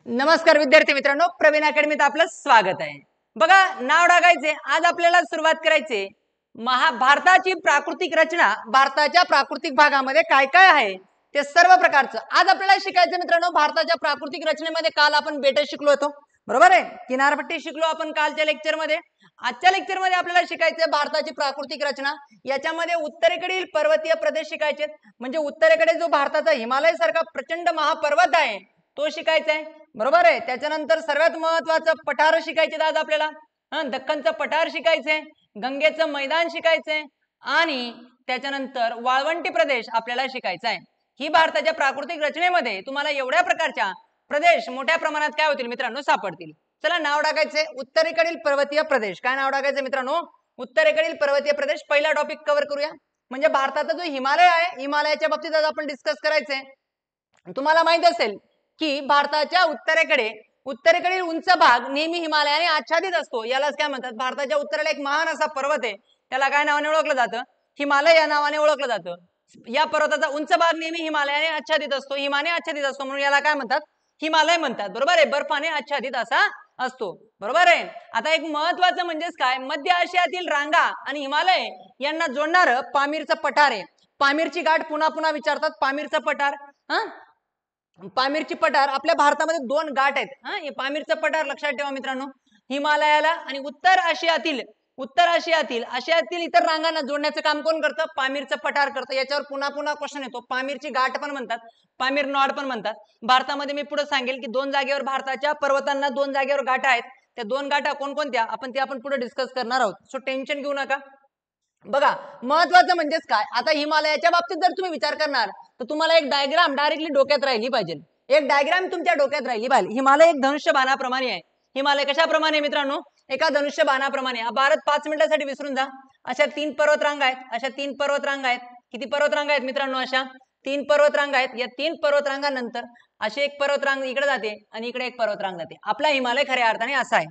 नमस्कार विद्यार्थी मित्रांनो, प्रवीण अकॅडमीत आपलं स्वागत आहे. बघा, नाव टाकायचे. आज आपल्याला सुरुवात करायची भारताची प्राकृतिक रचना. भारताच्या प्राकृतिक भागामध्ये काय काय आहे ते सर्व प्रकारचं आज आपल्याला शिकायचं मित्रांनो. भारताच्या प्राकृतिक रचनेमध्ये काल आपण बेटे शिकलो होतो, बरोबर आहे. किनारपट्टी शिकलो आपण कालच्या लेक्चरमध्ये. आजच्या लेक्चरमध्ये आपल्याला शिकायचं भारताची प्राकृतिक रचना. याच्यामध्ये उत्तरेकडील पर्वतीय प्रदेश शिकायचे, म्हणजे उत्तरेकडे जो भारताचा हिमालय सारखा प्रचंड महापर्वत आहे तो शिकायचा आहे, बरोबर आहे. त्याच्यानंतर सर्वात महत्वाचं पठार शिकायचे आज आपल्याला. दख्खनचं पठार शिकायचंय, गंगेचं मैदान शिकायचंय आणि त्याच्यानंतर वाळवंटी प्रदेश आपल्याला शिकायचा आहे. ही भारताच्या प्राकृतिक रचनेमध्ये तुम्हाला एवढ्या प्रकारच्या प्रदेश मोठ्या प्रमाणात काय होतील मित्रांनो, सापडतील. चला नाव टाकायचे उत्तरेकडील पर्वतीय प्रदेश. काय नाव टाकायचं मित्रांनो? उत्तरेकडील पर्वतीय प्रदेश. पहिला टॉपिक कव्हर करूया, म्हणजे भारताचा जो हिमालय आहे, हिमालयाच्या बाबतीत आज आपण डिस्कस करायचंय. तुम्हाला माहित असेल की भारताच्या उत्तरेकडील उंच भाग नेहमी हिमालयाने आच्छादित असतो. यालाच काय म्हणतात? भारताच्या उत्तरेला एक महान असा पर्वत आहे, त्याला काय नावाने ओळखलं जातं? हिमालय या नावाने ओळखलं जातं. या पर्वताचा उंच भाग नेहमी हिमालयाने आच्छादित असतो, हिमाने आच्छादित असतो, म्हणून याला काय म्हणतात? हिमालय म्हणतात, बरोबर आहे. बर्फाने आच्छादित असा असतो, बरोबर आहे. आता एक महत्वाचं म्हणजेच काय, मध्य आशियातील रांगा आणि हिमालय यांना जोडणारं पामीरचं पठार आहे. पामीरची गाठ पुन्हा पुन्हा विचारतात. पामीरचं पठार, पामीरची पठार आपल्या भारतामध्ये दोन गाठ आहेत. हे पामीरचं पठार लक्षात ठेवा मित्रांनो. हिमालयाला आणि उत्तर आशियातील इतर रांगांना जोडण्याचं काम कोण करतं? पामीरचं पठार करतं. याच्यावर पुन्हा पुन्हा क्वेश्चन येतो. पामीरची गाठ पण म्हणतात, पामीर नॉड पण म्हणतात. भारतामध्ये मी पुढे सांगेल की दोन जागेवर भारताच्या पर्वतांना दोन जागेवर गाठा आहेत. त्या दोन गाठा कोणकोणत्या आपण पुढे डिस्कस करणार आहोत. सो टेन्शन घेऊ नका. बघा, महत्वाचं म्हणजेच काय, आता हिमालयाच्या बाबतीत जर तुम्ही विचार करणार तर तुम्हाला एक डायग्राम डायरेक्टली डोक्यात राहिली पाहिजे. एक डायग्राम तुमच्या डोक्यात राहिली पाहिजे. हिमालय एक धनुष्य बाणाप्रमाणे आहे. हिमालय कशाप्रमाणे मित्रांनो? एका धनुष्य बाणाप्रमाणे. भारत 5 मिनिटांसाठी विसरून जा. अशा 3 पर्वतरांगा आहेत. किती पर्वतरांगा आहेत मित्रांनो? अशा 3 पर्वतरांगा आहेत. या 3 पर्वतरांगानंतर अशी एक पर्वतरांग इकडे जाते आणि इकडे एक पर्वतरांग जाते. आपला हिमालय खऱ्या अर्थाने असा आहे.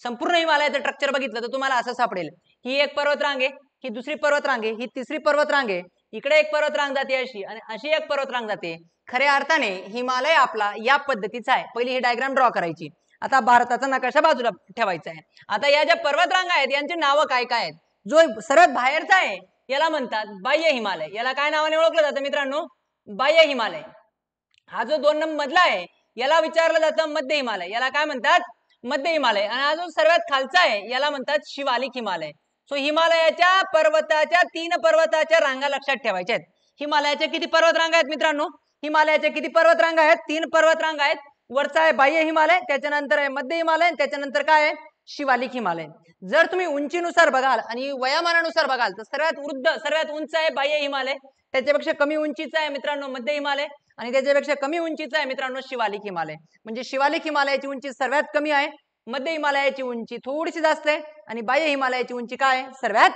संपूर्ण हिमालयाचं स्ट्रक्चर बघितलं तर तुम्हाला असं सापडेल. ही एक पर्वतरांग आहे, ही दुसरी पर्वतरांग आहे, ही तिसरी पर्वतरांग आहे, इकडे एक पर्वतरांग जाते अशी, आणि अशी एक पर्वतरांग जाते. खऱ्या अर्थाने हिमालय आपला या पद्धतीचा आहे. पहिली ही डायग्राम ड्रॉ करायची. आता भारताचा नकाशा बाजूला ठेवायचा आहे. आता या ज्या पर्वतरांगा आहेत यांची नावं काय काय आहेत? जो सर्वात बाहेरचा आहे याला म्हणतात बाह्य हिमालय. याला काय नावाने ओळखलं जातं मित्रांनो? बाह्य हिमालय. हा जो 2 नंबर मधला आहे याला विचारलं जातं मध्य हिमालय. याला काय म्हणतात? मध्य हिमालय. आणि हा जो सर्वात खालचा आहे याला म्हणतात शिवालिक हिमालय. सो हिमालयाच्या पर्वताच्या 3 पर्वताच्या रांगा लक्षात ठेवायच्या आहेत. हिमालयाच्या किती पर्वतरांगा आहेत मित्रांनो? हिमालयाच्या किती पर्वतरांगा आहेत? 3 पर्वतरांगा आहेत. वरचा आहे बाह्य हिमालय, त्याच्यानंतर आहे मध्य हिमालय, त्याच्यानंतर काय आहे? शिवालिक हिमालय. जर तुम्ही उंचीनुसार बघाल आणि वयामानानुसार बघाल तर सर्वात उंच आहे बाह्य हिमालय, त्याच्यापेक्षा कमी उंचीचा आहे मित्रांनो मध्य हिमालय, आणि त्याच्यापेक्षा कमी उंचीचा आहे मित्रांनो शिवालिक हिमालय. म्हणजे शिवालिक हिमालयाची उंची सर्वात कमी आहे, मध्य हिमालयाची उंची थोडीशी जास्त आहे, आणि बाह्य हिमालयाची उंची काय आहे? सर्वात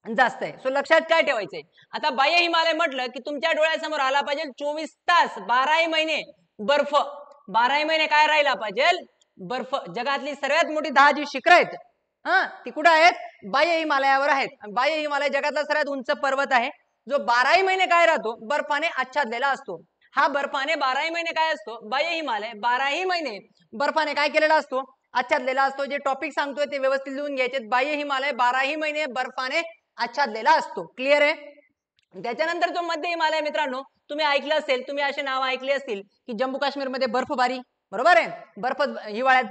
जास्त आहे. सो लक्षात काय ठेवायचंय, आता बाह्य हिमालय म्हटलं की तुमच्या डोळ्यासमोर आला पाहिजे 24 तास 12ही महिने बर्फ. 12ही महिने काय राहिला पाहिजे? बर्फ. जगातली सर्वात मोठी 10 जी शिखर आहेत ती कुठे आहेत? बाह्य हिमालयावर आहेत. बाह्य हिमालय जगातला सर्वात उंच पर्वत आहे, जो 12ही महिने काय राहतो? बर्फाने आच्छादलेला असतो. हा बर्फाने 12ही महिने काय असतो? बाह्य हिमालय 12ही महिने बर्फाने काय केलेला असतो? आच्छादलेला असतो. जे टॉपिक सांगतोय ते व्यवस्थित लिहून घ्यायचे. बाह्य हिमालय 12ही महिने बर्फाने आच्छादलेला असतो. क्लिअर आहे? त्याच्यानंतर जो मध्य हिमालय मित्रांनो, तुम्ही ऐकलं असेल, तुम्ही असे नाव ऐकले असतील की जम्मू काश्मीर मध्ये बर्फबारी, बरोबर आहे. हिवाळ्यात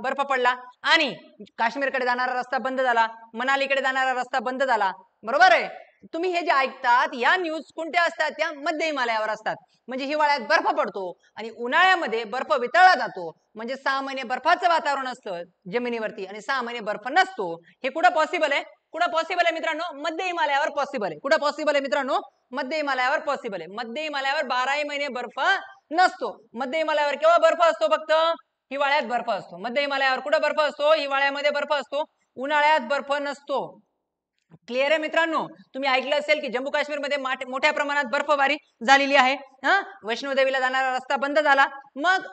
बर्फ पडला आणि काश्मीरकडे जाणारा रस्ता बंद झाला, मनालीकडे जाणारा रस्ता बंद झाला, बरोबर आहे. तुम्ही हे जे ऐकतात या न्यूज कोणत्या असतात? त्या मध्य हिमालयावर असतात. म्हणजे हिवाळ्यात बर्फ पडतो आणि उन्हाळ्यामध्ये बर्फ वितळला जातो. म्हणजे 6 महिने बर्फाचं वातावरण असतं जमिनीवरती आणि 6 महिने बर्फ नसतो. हे कुठं पॉसिबल आहे? कुठं पॉसिबल आहे मित्रांनो? मध्य हिमालयावर पॉसिबल आहे. कुठं पॉसिबल आहे मित्रांनो? मध्य हिमालयावर पॉसिबल आहे. मध्य हिमालयावर 12ही महिने बर्फ नसतो. मध्य हिमालयावर केव्हा बर्फ असतो? फक्त हिवाळ्यात बर्फ असतो. मध्य हिमालयावर कुठं बर्फ असतो? हिवाळ्यामध्ये बर्फ असतो, उन्हाळ्यात बर्फ नसतो. क्लिअर आहे मित्रांनो? तुम्ही ऐकलं असेल की जम्मू काश्मीर मध्ये मोठ्या प्रमाणात बर्फबारी झालेली आहे. वैष्णोदेवीला जाणारा रस्ता बंद झाला. मग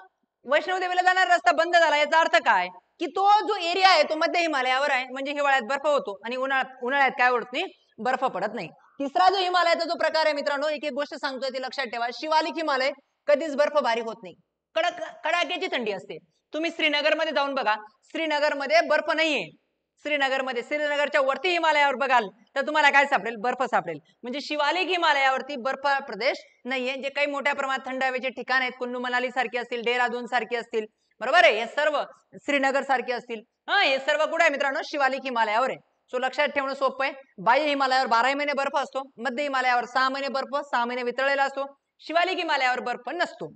वैष्णोदेवीला जाणारा रस्ता बंद झाला याचा अर्थ काय? की तो जो एरिया आहे तो मध्य हिमालयावर आहे, म्हणजे हिवाळ्यात बर्फ होतो आणि उन्हाळ्यात काय होत नाही? बर्फ पडत नाही. तिसरा जो हिमालयाचा जो प्रकार आहे मित्रांनो, एक एक गोष्ट सांगतोय ती लक्षात ठेवा. शिवालिक हिमालय कधीच बर्फबारी होत नाही. कडाक्याची थंडी असते. तुम्ही श्रीनगरमध्ये जाऊन बघा, श्रीनगरमध्ये बर्फ नाहीये. श्रीनगरच्या वरती हिमालयावर बघाल तर तुम्हाला काय सापडेल? बर्फ सापडेल. म्हणजे शिवालिक हिमालयावरती बर्फ प्रदेश नाहीये. जे काही मोठ्या प्रमाणात थंड हवेचे ठिकाण आहेत, कुल्लू मनाली सारखे असतील, देहरादून सारखे असतील, बरोबर आहे, हे सर्व श्रीनगर सारखे असतील, हे सर्व कुठे आहे मित्रांनो? शिवालिक हिमालयावर आहे. सो लक्षात ठेवणं सोपं आहे. बाह्य हिमालयावर 12 महिने बर्फ असतो, मध्य हिमालयावर 6 महिने बर्फ, 6 महिने वितळलेला असतो, शिवालिक हिमालयावर बर्फ नसतो.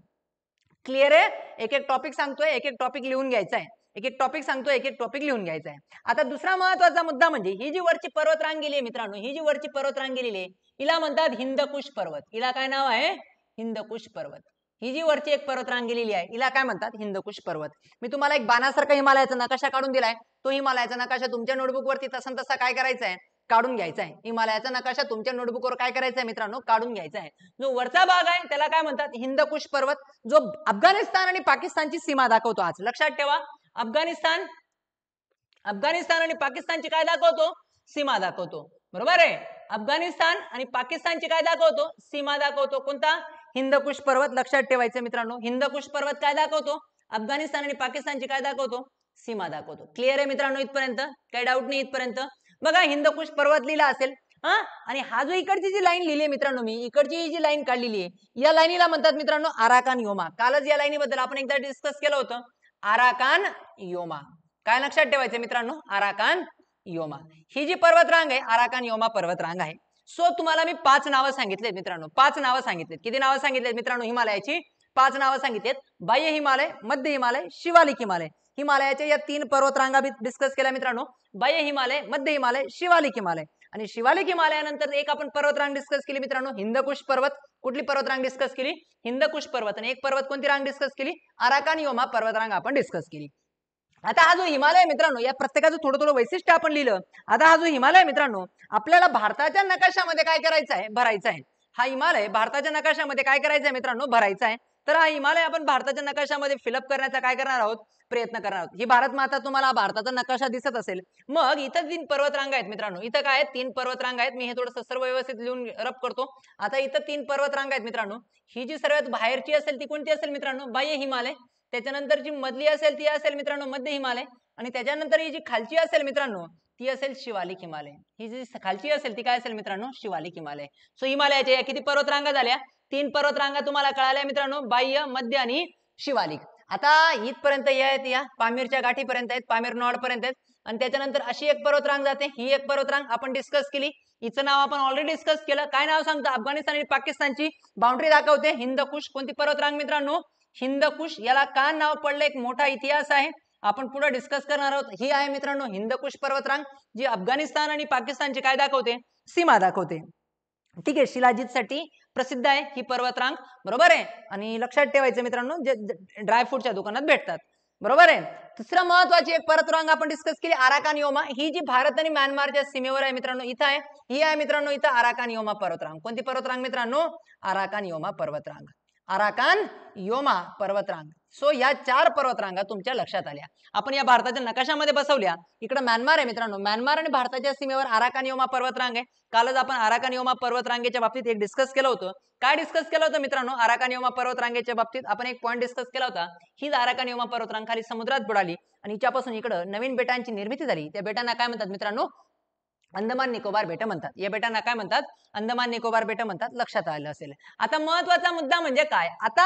क्लिअर आहे? एक एक टॉपिक सांगतोय, एक एक टॉपिक लिहून घ्यायचा आहे. एक एक टॉपिक सांगतोय, एक एक टॉपिक लिहून घ्यायचा आहे. आता दुसरा महत्वाचा मुद्दा म्हणजे ही जी वरची पर्वतरांग गेली आहे मित्रांनो, ही जी वरची पर्वतरांग गेलेली आहे हिला म्हणतात हिंदकुश पर्वत. हिला काय नाव आहे? हिंदकुश पर्वत. ही जी वरची एक पर्वतरांग गेलेली आहे हिला काय म्हणतात? हिंदकुश पर्वत. मी तुम्हाला एक बाणासारखा हिमालयाचा नकाशा काढून दिलाय. तो हिमालयाचा नकाशा तुमच्या नोटबुक वरती तसा तसा काय करायचा आहे? काढून घ्यायचा आहे. हिमालयाचा नकाशा तुमच्या नोटबुकवर काय करायचा आहे मित्रांनो? काढून घ्यायचा आहे. जो वरचा भाग आहे त्याला काय म्हणतात? हिंदकुश पर्वत, जो अफगाणिस्तान आणि पाकिस्तानची सीमा दाखवतो. आज लक्षात ठेवा, अफगाणिस्तान आणि पाकिस्तानची काय दाखवतो? सीमा दाखवतो. बरोबर आहे? अफगाणिस्तान आणि पाकिस्तानची काय दाखवतो? सीमा दाखवतो. कोणता? हिंदकुश पर्वत. लक्षात ठेवायचं मित्रांनो, हिंदकुश पर्वत काय दाखवतो? अफगाणिस्तान आणि पाकिस्तानची काय दाखवतो? सीमा दाखवतो. क्लिअर आहे मित्रांनो इथपर्यंत? काही डाऊट नाही इथपर्यंत? बघा, हिंदकुश पर्वत लिहिला असेल, आणि हा जो इकडची जी लाईन लिहिली आहे मित्रांनो, मी इकडची जी लाईन काढलेली आहे या लाईनीला म्हणतात मित्रांनो आराकान योमा. कालच या लाईनी बद्दल आपण एकदा डिस्कस केलं होतं. Arakan Yoma. काय लक्षात ठेवायचं मित्रांनो? Arakan Yoma. ही जी पर्वतरांग आहे आराकान योमा पर्वतरांग आहे. सो तुम्हाला मी 5 नावं सांगितलेत मित्रांनो, 5 नावं सांगितलेत. किती नावं सांगितलेत मित्रांनो? हिमालयाची 5 नावं सांगितलेत. बाह्य हिमालय, मध्य हिमालय, शिवालिक हिमालय. हिमालयाच्या या 3 पर्वतरांगा डिस्कस केल्या मित्रांनो. बाह्य हिमालय, मध्य हिमालय, शिवालिक हिमालय. आणि शिवालिक हिमालयानंतर एक आपण पर्वतरांग डिस्कस केली मित्रांनो, हिंदकुश पर्वत. कुठली पर्वतरांग डिस्कस केली? हिंदकुश पर्वत. आणि एक पर्वत कोणती रांग डिस्कस केली? आराकान योमा पर्वतरांग आपण डिस्कस केली. आता हा जो हिमालय मित्रांनो, या प्रत्येकाचं थोडं थोडं वैशिष्ट्य आपण लिहिलं. आता हा जो हिमालय मित्रांनो आपल्याला भारताच्या नकाशामध्ये काय करायचा आहे? भरायचा आहे. हा हिमालय भारताच्या नकाशामध्ये काय करायचा आहे मित्रांनो? भरायचा आहे. तर हा हिमालय आपण भारताच्या नकाशामध्ये फिलअप करण्याचा काय करणार आहोत? प्रयत्न करणार आहोत. ही भारत माता तुम्हाला भारताचा नकाशा दिसत असेल. मग इथं 3 पर्वतरांग आहेत मित्रांनो. इथं काय आहेत? 3 पर्वतरांग आहेत. मी हे थोडंसं सर्व व्यवस्थित लिहून रप करतो. आता इथं 3 पर्वतरांग आहेत मित्रांनो. ही जी सर्वात बाहेरची असेल ती कोणती असेल मित्रांनो? बाह्य हिमालय. त्याच्यानंतर जी मधली असेल ती असेल मित्रांनो मध्य हिमालय. आणि त्याच्यानंतर ही जी खालची असेल मित्रांनो ती असेल शिवालिक हिमालय. ही जी खालची असेल ती काय असेल मित्रांनो? शिवालिक हिमालय. सो हिमालयाच्या या किती पर्वतरांगा झाल्या? 3 पर्वतरांगा तुम्हाला कळाल्या मित्रांनो, बाह्य, मध्य आणि शिवालिक. आता इथपर्यंत या पामीरच्या गाठीपर्यंत आहेत, पामीर नॉड पर्यंत आहेत. आणि त्याच्यानंतर अशी एक पर्वतरांग जाते. ही एक पर्वतरांग आपण डिस्कस केली. हिचं नाव आपण ऑलरेडी डिस्कस केलं. काय नाव सांगतं? अफगाणिस्तान आणि पाकिस्तानची बाउंड्री दाखवते. हिंदकुश. कोणती पर्वतरांग मित्रांनो? हिंदकुश. याला का नाव पडलं? एक मोठा इतिहास आहे, आपण पुढे डिस्कस करणार आहोत. ही आहे मित्रांनो हिंदकुश पर्वतरांग, जी अफगाणिस्तान आणि पाकिस्तानची काय दाखवते? सीमा दाखवते. ठीक आहे, शिलाजीतसाठी प्रसिद्ध आहे ही पर्वतरांग. बरोबर आहे? आणि लक्षात ठेवायचं मित्रांनो, जे ड्रायफ्रूटच्या दुकानात भेटतात. बरोबर आहे? दुसरा महत्वाची एक पर्वतरांग आपण डिस्कस केली, आराकान योमा. ही जी भारत आणि म्यानमारच्या सीमेवर आहे मित्रांनो, इथं आहे. ही आहे मित्रांनो इथं आराकान योमा पर्वतरांग. कोणती पर्वतरांग मित्रांनो? आराकान योमा पर्वतरांग. आराकान योमा पर्वतरांग. सो या 4 पर्वतरांगा तुमच्या लक्षात आल्या. आपण या भारताच्या नकाशामध्ये बसवल्या. इकडे म्यानमार आहे मित्रांनो, म्यानमार आणि भारताच्या सीमेवर आराकान योमा पर्वतरांग आहे. कालच आपण आराकान योमा पर्वतरांगेच्या बाबतीत एक डिस्कस केलं होतं. काय डिस्कस केलं होतं मित्रांनो? आराकान योमा पर्वतरांगेच्या बाबतीत आपण एक पॉईंट डिस्कस केला होता. ही आराकान योमा पर्वतरांग खाली समुद्रात बुडाली आणि हिच्यापासून इकडे नवीन बेटांची निर्मिती झाली. त्या बेटांना काय म्हणतात मित्रांनो? अंदमान निकोबार बेट म्हणतात. या बेटांना काय म्हणतात? अंदमान निकोबार बेट म्हणतात. लक्षात आलं असेल. आता महत्वाचा मुद्दा म्हणजे काय? आता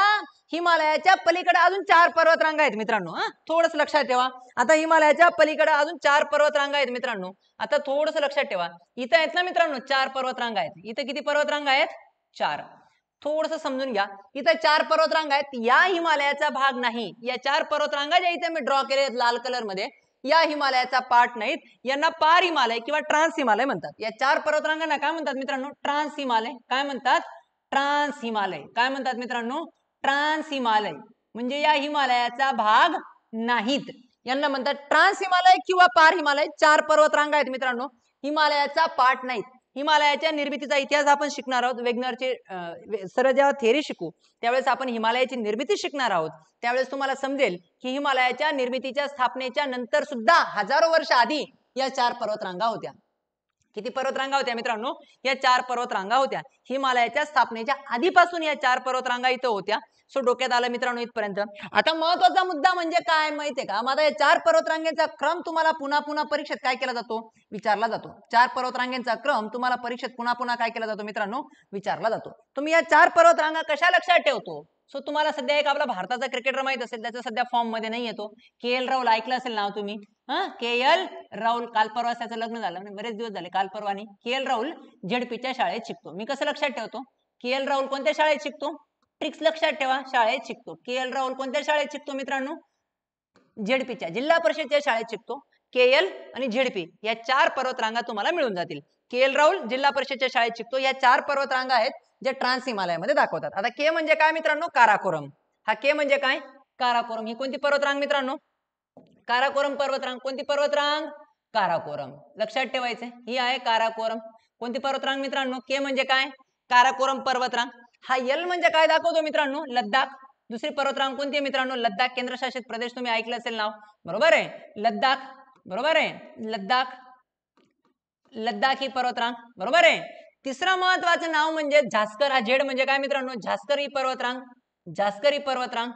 हिमालयाच्या पलीकडे अजून 4 पर्वतरांगा आहेत मित्रांनो. थोडस लक्षात ठेवा. आता हिमालयाच्या पलीकडे अजून 4 पर्वतरांगा आहेत मित्रांनो. आता थोडस लक्षात ठेवा. इथं आहेत ना मित्रांनो 4 पर्वतरांगा आहेत. इथं किती पर्वतरांगा आहेत? 4. थोडस समजून घ्या. इथं 4 पर्वतरांगा आहेत. या हिमालयाचा भाग नाही. या 4 पर्वतरांगा ज्या इथे मी ड्रॉ केले लाल कलर मध्ये, या हिमालयाचा पार्ट नाहीत. यांना पार हिमालय किंवा ट्रान्स हिमालय म्हणतात. या 4 पर्वतरांगांना काय म्हणतात मित्रांनो? ट्रान्स हिमालय. काय म्हणतात? ट्रान्स हिमालय. काय म्हणतात मित्रांनो? ट्रान्स हिमालय. म्हणजे या हिमालयाचा भाग नाहीत. यांना म्हणतात ट्रान्स हिमालय किंवा पार हिमालय. 4 पर्वतरांगा आहेत मित्रांनो, हिमालयाचा पार्ट नाहीत. हिमालयाच्या निर्मितीचा इतिहास आपण शिकणार आहोत. वेगनरचे सर्व जेव्हा थेअरी शिकू त्यावेळेस आपण हिमालयाची निर्मिती शिकणार आहोत. त्यावेळेस तुम्हाला समजेल की हिमालयाच्या निर्मितीच्या स्थापनेच्या नंतर सुद्धा हजारो वर्ष आधी या 4 पर्वतरांगा होत्या. किती पर्वतरांगा होत्या मित्रांनो? या 4 पर्वतरांगा होत्या. हिमालयाच्या स्थापनेच्या आधीपासून या 4 पर्वतरांगा इथं होत्या. सो डोक्यात आलं मित्रांनो इथपर्यंत. आता महत्वाचा मुद्दा म्हणजे काय माहितीये का, माझा या 4 पर्वतरांगेचा क्रम तुम्हाला पुन्हा पुन्हा परीक्षेत काय केला जातो, विचारला जातो. 4 पर्वतरांगेचा क्रम तुम्हाला परीक्षेत पुन्हा पुन्हा काय केला जातो मित्रांनो, विचारला जातो. तुम्ही या 4 पर्वतरांगा कशा लक्षात ठेवतो. सो तुम्हाला सध्या एक आपला भारताचा क्रिकेटर माहित असेल, त्याचा सध्या फॉर्म मध्ये नाही येतो, के.एल. राहुल. ऐकलं असेल नाव तुम्ही. के.एल. राहुल. काल परवा त्याचं लग्न झालं, बरेच दिवस झाले, काल परवानी. के.एल. राहुल झेडपीच्या शाळेत शिकतो. मी कसं लक्षात ठेवतो, के.एल. राहुल कोणत्या शाळेत शिकतो, ट्रिक्स लक्षात ठेवा, शाळेत शिकतो. के.एल. राहुल कोणत्या शाळेत शिकतो मित्रांनो, झेडपीच्या जिल्हा परिषदेच्या शाळेत शिकतो. के.एल. आणि झेडपी या 4 पर्वतरांगा तुम्हाला मिळून जातील. के.एल. राहुल जिल्हा परिषदेच्या शाळेत शिकतो. या 4 पर्वतरांगा आहेत जे ट्रान्स हिमालयामध्ये दाखवतात. आता के म्हणजे काय मित्रांनो, काराकोरम. हा के म्हणजे काय, काराकोरम. ही कोणती पर्वतरांग मित्रांनो, काराकोरम पर्वतरांग. कोणती पर्वतरांग, काराकोरम. लक्षात ठेवायचे, ही आहे काराकोरम. कोणती पर्वतरांग मित्रांनो, के म्हणजे काय, काराकोरम पर्वतरांग. हा यल म्हणजे काय दाखवतो मित्रांनो, लद्दाख. दुसरी पर्वतरांग कोणती आहे मित्रांनो, लद्दाख केंद्रशासित प्रदेश. तुम्ही ऐकलं असेल नाव, बरोबर आहे, लद्दाख. बरोबर आहे, लद्दाख. लद्दाख ही पर्वतरांग, बरोबर आहे. तिसरं महत्वाचं नाव म्हणजे झास्कर. हा झेड म्हणजे काय मित्रांनो, झास्कर ही पर्वतरांग. झास्कर ही पर्वतरांग.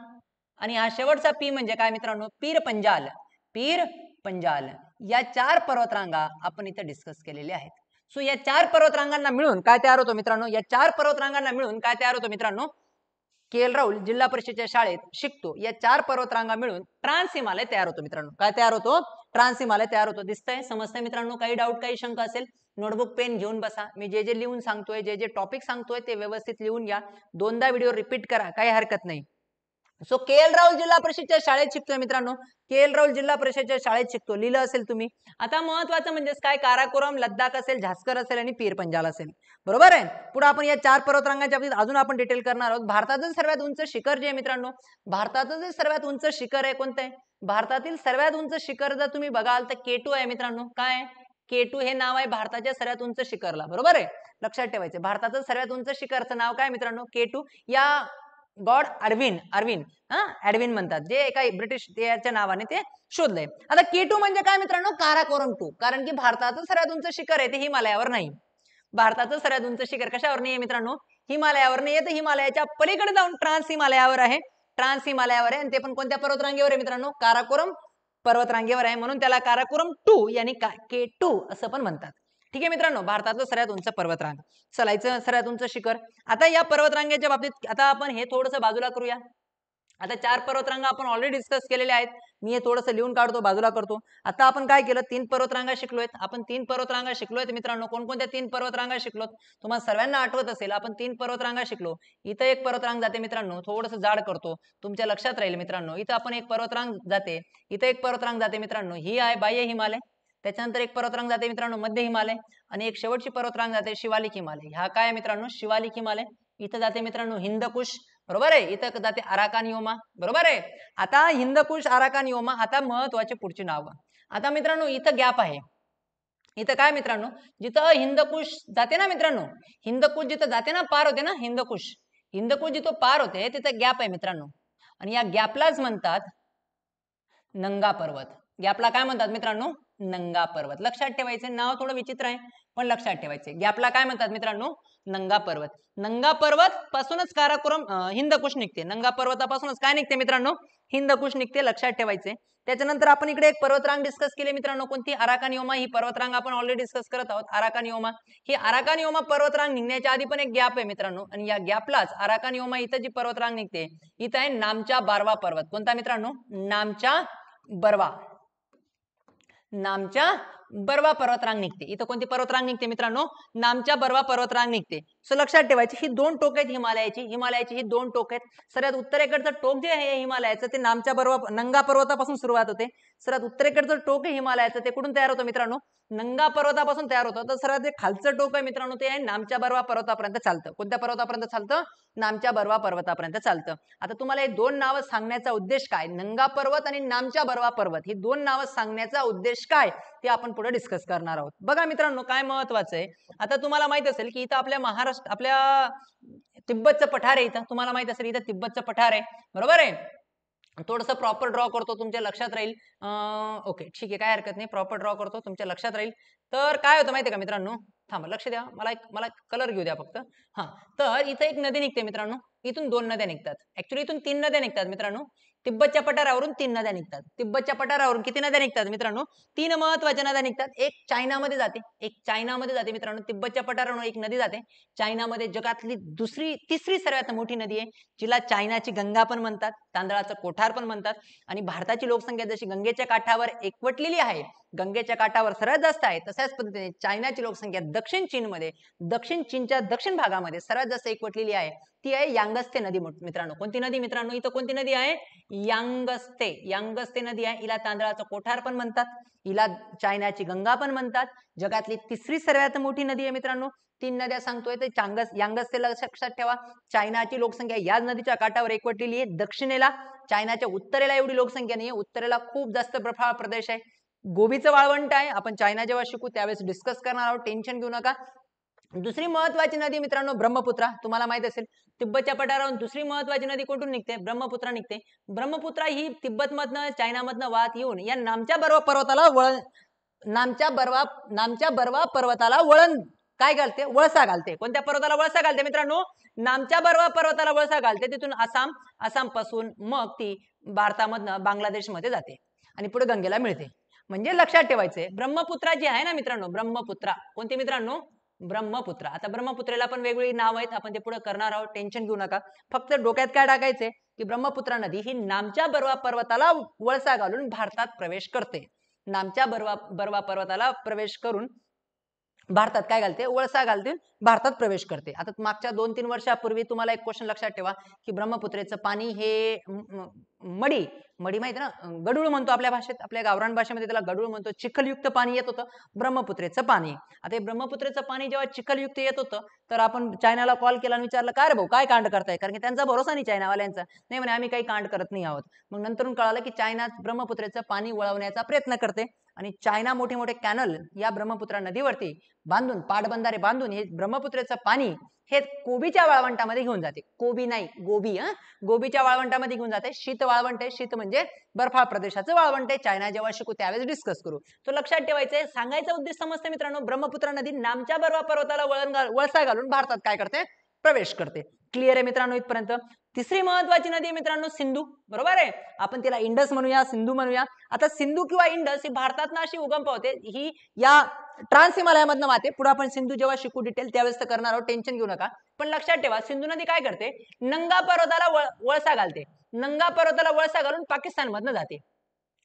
आणि हा शेवटचा पी म्हणजे काय मित्रांनो, पीर पंजाल. पीर पंजाल. या 4 पर्वतरांगा आपण इथे डिस्कस केलेल्या आहेत. सो या 4 पर्वतरांगांना मिळून काय तयार होतो मित्रांनो, या 4 पर्वतरांगांना मिळून काय तयार होतो मित्रांनो, के.एल. राहुल जिल्हा परिषदेच्या शाळेत शिकतो. या 4 पर्वतरांगा मिळून ट्रान्स हिमालय तयार होतो मित्रांनो. काय तयार होतो, ट्रान्स हिमालय तयार होतो. दिसतंय, समजतंय मित्रांनो. काही डाऊट, काही शंका असेल, नोटबुक पेन घेऊन बसा. मी जे जे लिहून सांगतोय, जे जे टॉपिक सांगतोय ते व्यवस्थित लिहून घ्या. 2दा व्हिडिओ रिपीट करा, काही हरकत नाही. So KL. राहुल जिल्हा परिषदेच्या शाळेत शिकतोय मित्रांनो. के.एल. राहुल जिल्हा परिषदेच्या शाळेत शिकतो, लिहिलं असेल तुम्ही. आता महत्वाचं म्हणजे काय, काराकोरम, लद्दाख असेल, झास्कर असेल आणि पीर पंजाल असेल. बरोबर आहे. पुढे आपण या 4 पर्वतरांगाच्या बाबतीत अजून आपण डिटेल करणार आहोत. भारताचं सर्वात उंच शिखर जे आहे मित्रांनो, भारताचं जे सर्वात उंच शिखर आहे कोणतं आहे, भारतातील सर्वात उंच शिखर जर तुम्ही बघाल तर के2 आहे मित्रांनो. काय, के2 हे नाव आहे भारताच्या सर्वात उंच शिखरला. बरोबर आहे, लक्षात ठेवायचं. भारताचं सर्वात उंच शिखरचं नाव काय मित्रांनो, के2. या गॉड अरविंद अरविंद म्हणतात, जे एका ब्रिटिश त्याच्या नावाने ते शोधलंय. आता के2 म्हणजे काय मित्रांनो, काराकोरम 2. कारण की भारताचं सर्वात उंच शिखर आहे ते हिमालयावर नाही. भारताचं सर्वात उंच शिखर कशावर नाही मित्रांनो, हिमालयावर नाही. तर हिमालयाच्या पलीकडे जाऊन ट्रान्स हिमालयावर आहे. ट्रान्स हिमालयावर आहे आणि ते पण कोणत्या पर्वतरांगेवर आहे मित्रांनो, काराकोरम पर्वतरांगेवर आहे. म्हणून त्याला काराकोरम 2 यानी के2 असं पण म्हणतात. ठीक आहे मित्रांनो, भारताचं सर्वात उंच पर्वतरांग. चलायचं सर्वात उंच शिखर. आता या पर्वतरांगेच्या बाबतीत आता आपण हे थोडंसं बाजूला करूया. आता 4 पर्वतरांगा आपण ऑलरेडी डिस्कस केलेल्या आहेत. मी हे थोडंसं लिहून काढतो, बाजूला करतो. आता आपण काय केलं, 3 पर्वतरांगा शिकलोय. आपण 3 पर्वतरांगा शिकलोय मित्रांनो. कोणकोणत्या 3 पर्वतरांगा शिकलोत, तुम्हाला सर्वांना आठवत असेल. आपण 3 पर्वतरांगा शिकलो. इथं एक पर्वतरांग जाते मित्रांनो, थोडंसं जाड करतो, तुमच्या लक्षात राहील मित्रांनो. इथं आपण एक पर्वतरांग जाते, इथं एक पर्वतरांग जाते मित्रांनो, ही आहे बाह्य हिमालय. त्याच्यानंतर एक पर्वतरांग जाते मित्रांनो मध्य हिमालय, आणि एक शेवटची पर्वतरांग जाते शिवालिक हिमालय. ह्या काय मित्रांनो, शिवालिक हिमालय. इथं जाते मित्रांनो हिंदकुश. बरोबर आहे, इथं जाते अराकान योमा. बरोबर आहे. आता हिंदकुश, अराकान योमा. आता महत्वाची पुढची नावं. आता मित्रांनो इथं गॅप आहे. इथं काय मित्रांनो, जिथं हिंदकुश जाते ना मित्रांनो, हिंदकुश जिथं जाते ना, पार होते ना हिंदकुश, हिंदकुश जिथं पार होते तिथं गॅप आहे मित्रांनो. आणि या गॅपलाच म्हणतात नंगा पर्वत. गॅपला काय म्हणतात मित्रांनो, नंगा पर्वत. लक्षात ठेवायचे, नाव थोडं विचित्र आहे पण लक्षात ठेवायचे. गॅपला काय म्हणतात मित्रांनो, नंगा पर्वत. नंगा पर्वत पासूनच काराकोरम हिंदकुश निघते. नंगा पर्वतापासूनच काय निघते मित्रांनो, हिंदकुश निघते. लक्षात ठेवायचे. त्याच्यानंतर आपण इकडे एक पर्वतरांग डिस्कस केली मित्रांनो, कोणती, अराकान योमा. ही पर्वतरांग आपण ऑलरेडी डिस्कस करत आहोत, अराकान योमा. ही अराकान योमा पर्वतरांग निघण्याच्या आधी पण एक गॅप आहे मित्रांनो, आणि या गॅपलाच अराकान योमा इथं जी पर्वतरांग निघते इथं आहे नामच्या बारवा पर्वत. कोणता मित्रांनो, नामच्या बरवा. नामच्या बरवा पर्वतरांग निघते. इथं कोणती पर्वतरांग निघते मित्रांनो, नामच्या बरवा पर्वतरांग निघते. सो लक्षात ठेवायची, ही 2 टोक आहेत हिमालयाची. हिमालयाची ही 2 टोक आहेत. सर्वात उत्तरेकडचं टोक जे आहे हिमालयाचं ते नामच्या बरवा नंगा पर्वतापासून सुरुवात होते. सर्वात उत्तरेकडचं टोक आहे हिमालयाचं ते कुठून तयार होतं मित्रांनो, नंगा पर्वतापासून तयार होतं. तर सर्वात जे खालचं टोक आहे मित्रांनो ते आहे नामच्या बरवा पर्वतापर्यंत चालतं. कोणत्या पर्वतापर्यंत चालतं, नामच्या बरवा पर्वतापर्यंत चालतं. आता तुम्हाला हे 2 नावं सांगण्याचा उद्देश काय, नंगा पर्वत आणि नामच्या बरवा पर्वत, ही 2 नावं सांगण्याचा उद्देश काय ते आपण पुढे डिस्कस करणार आहोत. बघा मित्रांनो काय महत्वाचं आहे, आता तुम्हाला माहित असेल की इथं आपल्या महाराष्ट्र, आपल्या तिब्बतचं पठार आहे. इथं तुम्हाला माहित असेल इथं तिब्बतचं पठार आहे. बरोबर आहे. थोडंसं प्रॉपर ड्रॉ करतो, तुमच्या लक्षात राहील. ओके ठीक आहे, काय हरकत नाही, प्रॉपर ड्रॉ करतो, तुमच्या लक्षात राहील. तर काय होतं माहितीये का मित्रांनो, थांबा लक्ष द्या, मला कलर घेऊ द्या फक्त. हा, तर इथं एक नदी निघते मित्रांनो, इथून 2 नद्या निघतात. ऍक्च्युली इथून 3 नद्या निघतात मित्रांनो. तिब्बतच्या पठारावरून 3 नद्या निघतात. तिब्बतच्या पठारावरून किती नद्या निघतात मित्रांनो? 3 महत्वाच्या नद्या निघतात. एक चायनामध्ये जाते, एक चायनामध्ये जाते मित्रांनो. तिब्बतच्या पठारावरून एक नदी जाते चायनामध्ये. जगातली तिसरी सर्वात मोठी नदी आहे, जिला चायनाची गंगा पण म्हणतात, तांदळाचं कोठार पण म्हणतात. आणि भारताची लोकसंख्या जशी गंगेच्या काठावर एकवटलेली आहे, गंगेच्या काठावर सर्वात जास्त आहे, तशाच पद्धतीने चायनाची लोकसंख्या दक्षिण चीनच्या दक्षिण भागामध्ये सर्वात जास्त एकवटलेली आहे. ती आहे यांगस्ते नदी मित्रांनो. कोणती नदी मित्रांनो? इथं कोणती नदी आहे? यांगस्ते नदी आहे. हिला तांदळाचं कोठार पण म्हणतात, हिला चायनाची गंगा पण म्हणतात. जगातली तिसरी सर्वात मोठी नदी आहे मित्रांनो. 3 नद्या सांगतोय ते यांगस्ते लक्षात ठेवा. चायनाची लोकसंख्या या नदीच्या काठावर एकवटलेली आहे. दक्षिणेला चायनाच्या उत्तरेला एवढी लोकसंख्या नाहीये, उत्तरेला खूप जास्त बर्फाळ प्रदेश आहे. गोबीचं वाळवंट आहे. आपण चायना जेव्हा शिकू त्यावेळेस डिस्कस करणार आहोत, टेन्शन घेऊ नका. दुसरी महत्वाची नदी मित्रांनो ब्रह्मपुत्रा. तुम्हाला माहित असेल तिब्बतच्या पठारावरून दुसरी महत्वाची नदी कुठून निघते? ब्रह्मपुत्रा निघते. ब्रह्मपुत्रा ही तिब्बतमधनं चायनामधनं वाहत येऊन या नामच्या बर्वा पर्वताला वळण काय घालते? वळसा घालते. कोणत्या पर्वताला वळसा घालते मित्रांनो? नामच्या बर्वा पर्वताला वळसा घालते. तिथून आसाम पासून मग ती भारतामधनं बांगलादेशमध्ये जाते आणि पुढे गंगेला मिळते. म्हणजे लक्षात ठेवायचंय, ब्रह्मपुत्रा जी आहे ना मित्रांनो, ब्रह्मपुत्रा कोणती मित्रांनो? ब्रह्मपुत्रा. आता ब्रह्मपुत्रेला पण वेगवेगळी नाव आहेत, आपण ते पुढे करणार आहोत, टेन्शन घेऊ नका. फक्त डोक्यात काय टाकायचंय की ब्रह्मपुत्रा नदी ही नामच्या बर्वा पर्वताला वळसा घालून भारतात प्रवेश करते. नामच्या बर्वा पर्वताला प्रवेश करून भारतात काय घालते? वळसा घालते, भारतात प्रवेश करते. आता मागच्या 2-3 वर्षापूर्वी तुम्हाला एक क्वेश्चन लक्षात ठेवा की ब्रह्मपुत्रेचं पाणी हे मडी माहिती ना, गडूळ म्हणतो आपल्या भाषेत, आपल्या गावरान भाषेमध्ये त्याला गडूळ म्हणतो. चिखलयुक्त पाणी येत होतं ब्रह्मपुत्रेचं पाणी. आता हे ब्रह्मपुत्रेचं पाणी जेव्हा चिखलयुक्त येत होतं तर आपण चायनाला कॉल केला आणि विचारलं, काय रे भाऊ काय कांड करताय? कारण की त्यांचा भरोसा नाही चायनावाल्यांचा. नाही म्हणे आम्ही काही कांड करत नाही आहोत. मग नंतरून कळालं की चायना ब्रह्मपुत्रेचं पाणी वळवण्याचा प्रयत्न करते आणि चायना मोठे मोठे कॅनल या ब्रह्मपुत्रा नदीवरती बांधून, पाटबंधारे बांधून हे ब्रह्मपुत्रेचं पाणी हे गोबीच्या वाळवंटामध्ये घेऊन जाते. गोबी नाही, गोबीच्या वाळवंटामध्ये घेऊन जाते. शीत वाळवंट आहे, शीत म्हणजे बर्फाळ प्रदेशाचं वाळवंट आहे. चायना जेव्हा शिकू त्यावेळेस डिस्कस करू. तो लक्षात ठेवायचंय. सांगायचा उद्देश समजते मित्रांनो, ब्रह्मपुत्रा नदी नामच्या बर्वा पर्वताला वळसा घालून भारतात काय करते? प्रवेश करते. क्लिअर आहे मित्रांनो इथपर्यंत? तिसरी महत्वाची नदी आहे मित्रांनो सिंधू. बरोबर आहे, आपण तिला इंडस म्हणूया, सिंधू म्हणूया. आता सिंधू किंवा इंडस ही भारतात अशी उगम पावते, ही या ट्रान्स हिमालयामधनं वाहते. पुढे आपण सिंधू जेव्हा शिकू डिटेल त्यावेळेस तर करणार आहोत, टेन्शन घेऊ नका. पण लक्षात ठेवा, सिंधू नदी काय करते? नंगा पर्वताला वळसा घालते. नंगा पर्वताला वळसा घालून पाकिस्तान मधनं जाते.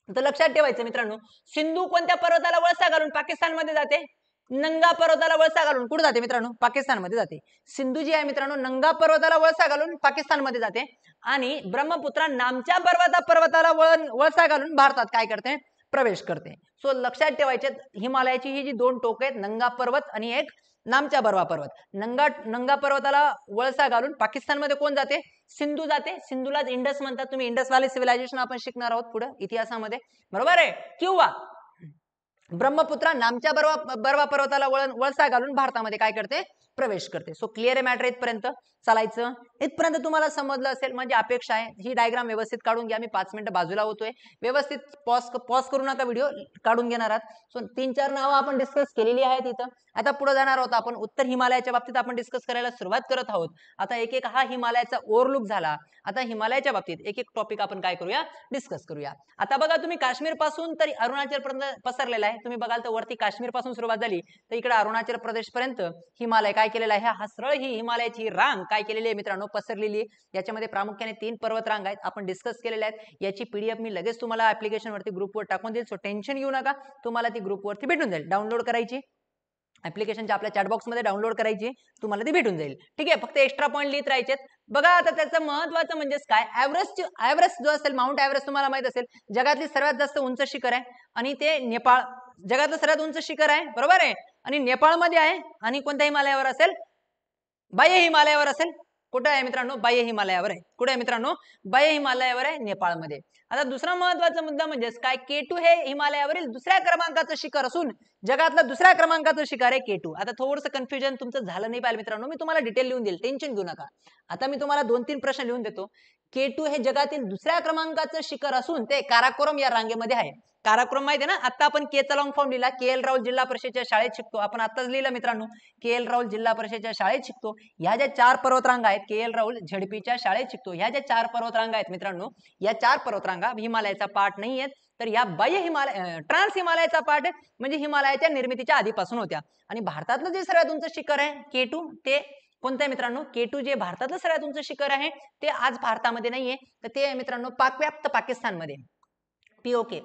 तर लक्षात ठेवायचं मित्रांनो, सिंधू कोणत्या पर्वताला वळसा घालून पाकिस्तानमध्ये जाते? नंगा पर्वताला वळसा घालून कुठे जाते मित्रांनो? पाकिस्तानमध्ये जाते. सिंधू जी आहे मित्रांनो नंगा पर्वताला वळसा घालून पाकिस्तानमध्ये जाते आणि ब्रह्मपुत्रा नामच्या पर्वताला वळसा घालून भारतात काय करते? प्रवेश करते. सो लक्षात ठेवायचे, हिमालयाची ही जी 2 टोक आहेत, नंगा पर्वत आणि एक नामच्या बर्वा पर्वत. नंगा पर्वताला वळसा घालून पाकिस्तानमध्ये कोण जाते? सिंधू जाते. सिंधूलाच इंडस म्हणतात. तुम्ही इंडस व्हॅली सिव्हिलायझेशन आपण शिकणार आहोत पुढे इतिहासामध्ये, बरोबर आहे. किंवा ब्रह्मपुत्रा नामच्या बर्वा पर्वताला वळसा घालून भारतामध्ये काय करते? प्रवेश करते. सो क्लिअर आहे मॅटर इथपर्यंत? चालायचं. इथपर्यंत तुम्हाला समजलं असेल म्हणजे अपेक्षा आहे. ही डायग्राम व्यवस्थित काढून घ्या. मी 5 मिनिटं बाजूला होतोय, व्यवस्थित पॉज करू नका, व्हिडिओ काढून घेणार आहात. सो 3-4 नावं आपण डिस्कस केलेली आहेत इथं. आता पुढे जाणार आहोत आपण. उत्तर हिमालयाच्या बाबतीत आपण डिस्कस करायला सुरुवात करत आहोत. आता एक हा हिमालयाचा ओव्हरलुक झाला. आता हिमालयाच्या बाबतीत एक टॉपिक आपण काय करूया? डिस्कस करूया. आता बघा, तुम्ही काश्मीर पासून तर अरुणाचल पर्यंत पसरलेला आहे. तुम्ही बघाल तर वरती काश्मीर पासून सुरुवात झाली तर इकडे अरुणाचल प्रदेश पर्यंत हिमालय काय केलेला आहे? हा सरळ ही हिमालयाची रांग काय केलेली आहे मित्रांनो? पसरलेली आहे. याच्यामध्ये प्रामुख्याने 3 पर्वत रांग आहेत, आपण डिस्कस केलेल्या आहेत. याची पीडीएफ मी लगेच तुम्हाला ऍप्लिकेशन वरती ग्रुपवर टाकून देईल. सो टेन्शन घेऊ नका, तुम्हाला ती ग्रुपवरती भेटून जाईल. डाउनलोड करायची, ऍप्लिकेशनच्या आपल्या चॅटबॉक्स मध्ये डाउनलोड करायची, तुम्हाला ती भेटून जाईल. ठीक आहे, फक्त एक्स्ट्रा पॉईंट लिहित राहायचे. बघा आता त्याचं महत्वाचं म्हणजे काय, एव्हरेस्ट जो असेल, माउंट एव्हरेस्ट तुम्हाला माहित असेल जगातली सर्वात जास्त उंच शिखर आहे आणि ते नेपाळ जगातलं सर्वात उंच शिखर आहे, बरोबर आहे. आणि नेपाळमध्ये आहे. आणि कोणत्या हिमालयावर असेल? बाह्य हिमालयावर असेल. कुठे आहे मित्रांनो? बाह्य हिमालयावर आहे. कुठे आहे मित्रांनो? बाह्य हिमालयावर आहे, नेपाळमध्ये. आता दुसरा महत्वाचा मुद्दा म्हणजे काय, K2 हे हिमालयावरील 2ऱ्या क्रमांकाचं शिखर असून जगातलं 2ऱ्या क्रमांकाचं शिखर आहे K2. आता थोडंसं कन्फ्युजन तुमचं झालं नाही पाहिजे मित्रांनो, मी तुम्हाला डिटेल लिहून देईल, टेन्शन घेऊ नका. आता मी तुम्हाला 2-3 प्रश्न लिहून देतो. K2 हे जगातील दुसऱ्या क्रमांकाचं शिखर असून ते काराकोरम या रांगेमध्ये आहे. काराकोरम माहिती आहे ना, आता आपण केचा लॉंग फॉर्म लिहिला, KL राहुल जिल्हा परिषदेच्या शाळेत शिकतो. आपण आताच लिहिलं मित्रांनो, KL राहुल जिल्हा परिषदेच्या शाळेत शिकतो. ह्या ज्या 4 पर्वतरांगा आहेत, KL राहुल झेडपीच्या शाळेत शिकतो. ह्या ज्या 4 पर्वतरांगा आहेत मित्रांनो, या 4 पर्वतरांगा हिमालयाचा पार्ट नाही आहेत, तर या बाह्य हिमालय ट्रान्स हिमालयाचा पार्ट आहे, म्हणजे हिमालयाच्या निर्मितीच्या आधीपासून होत्या. आणि भारतातलं जे सर्वात उंच शिखर आहे K2, ते कोणतं आहे मित्रांनो? K2 जे भारतातलं सर्वात उंच शिखर आहे ते आज भारतामध्ये नाहीये, तर ते मित्रांनो पाकव्याप्त पाकिस्तानमध्ये, POK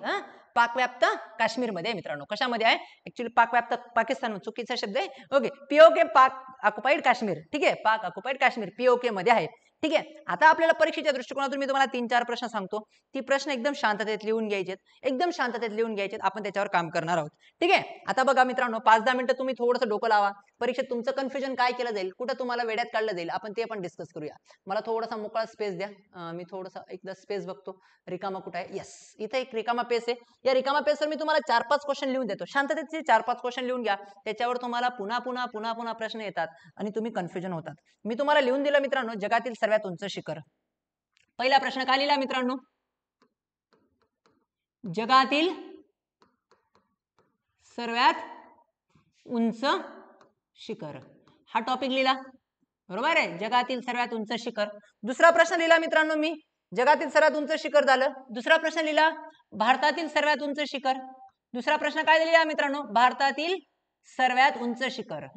पाकव्याप्त काश्मीरमध्ये मित्रांनो. कशामध्ये आहे? ऍक्च्युली पाकव्याप्त पाकिस्तान चुकीचा शब्द आहे. ओके, POK पाक ऑक्युपाइड काश्मीर. ठीक आहे, पाक ऑक्युपाइड काश्मीर POK मध्ये आहे. ठीक आहे, आता आपल्याला परीक्षेच्या दृष्टिकोनातून मी तुम्हाला 3-4 प्रश्न सांगतो. ती प्रश्न एकदम शांततेत लिहून घ्यायचे, एकदम शांततेत लिहून घ्यायचे. आपण त्याच्यावर काम करणार आहोत. ठीक आहे, आता बघा मित्रांनो, 5-10 मिनिटं तुम्ही थोडंसं डोकं लावा. परीक्षेत तुमचं कन्फ्युजन काय केलं जाईल, कुठं तुम्हाला वेड्यात काढलं जाईल, आपण ते पण डिस्कस करूया. मला थोडासा मोकळा स्पेस द्या. मी थोडासा एकदा स्पेस बघतो, रिकामा कुठं आहे. येस, इथे एक रिकामा पेस आहे. या रिकामा पेसवर मी तुम्हाला 4-5 क्वेश्चन लिहून देतो. शांततेचे 4-5 क्वेश्चन लिहून घ्या. त्याच्यावर तुम्हाला पुन्हा पुन्हा प्रश्न येतात आणि तुम्ही कन्फ्युजन होतात. मी तुम्हाला लिहून दिलं मित्रांनो, जगातील सर्वात उंच शिखर. पहिला प्रश्न काय लिहिला मित्रांनो? जगातील सर्वात उंच शिखर, हा टॉपिक लिहिला. बरोबर आहे, जगातील सर्वात उंच शिखर. दुसरा प्रश्न लिहिला मित्रांनो मी, जगातील सर्वात उंच शिखर झालं. दुसरा प्रश्न लिहिला, भारतातील सर्वात उंच शिखर. दुसरा प्रश्न काय लिहिला मित्रांनो? भारतातील सर्वात उंच शिखर.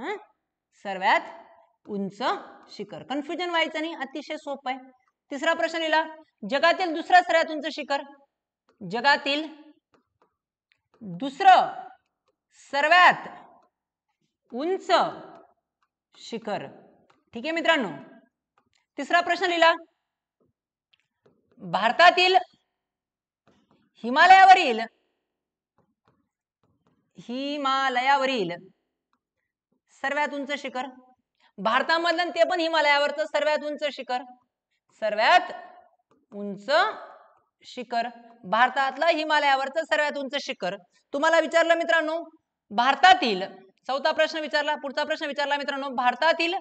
सर्वात उंच शिखर. कन्फ्युजन व्हायचं नाही, अतिशय सोपं आहे. तिसरा प्रश्न लिहिला, जगातील दुसरा सर्वात उंच शिखर. जगातील दुसरं सर्वात उंच शिखर. ठीक आहे मित्रांनो. तिसरा प्रश्न लिहिला, भारतातील हिमालयावरील सर्वात उंच शिखर. भारतामधलं ते पण हिमालयावरचं सर्वात उंच शिखर. सर्वात उंच शिखर, भारतातलं हिमालयावरचं सर्वात उंच शिखर. तुम्हाला विचारलं मित्रांनो, भारतातील, चौथा प्रश्न विचारला, पुढचा प्रश्न विचारला मित्रांनो, भारतातील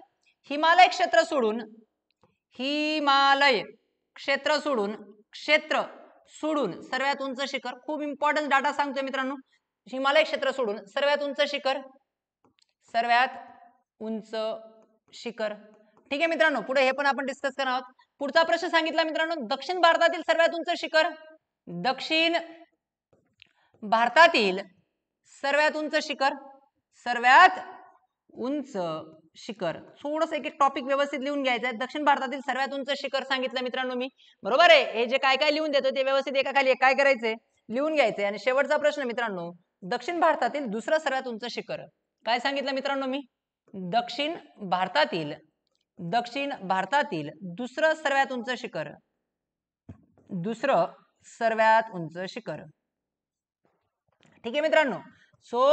हिमालय क्षेत्र सोडून, हिमालय क्षेत्र सोडून सर्वात उंच शिखर. खूप इम्पॉर्टंट डाटा सांगतोय मित्रांनो. हिमालय क्षेत्र सोडून सर्वात उंच शिखर, सर्वात उंच शिखर. ठीक आहे मित्रांनो, पुढे हे पण आपण डिस्कस करणार आहोत. पुढचा प्रश्न सांगितला मित्रांनो, दक्षिण भारतातील सर्वात उंच शिखर. दक्षिण भारतातील सर्वात उंच शिखर, सर्वात उंच शिखर. थोडंसं एक एक टॉपिक व्यवस्थित लिहून घ्यायचं आहे. दक्षिण भारतातील सर्वात उंच शिखर सांगितलं मित्रांनो मी. बरोबर आहे, हे जे काय काय लिहून देतो ते व्यवस्थित एकाखाली काय करायचंय, लिहून घ्यायचंय. आणि शेवटचा प्रश्न मित्रांनो, दक्षिण भारतातील दुसरं सर्वात उंच शिखर. काय सांगितलं मित्रांनो मी? दक्षिण भारतातील दुसरं सर्वात उंच शिखर. दुसरं सर्वात उंच शिखर. ठीक आहे मित्रांनो. सो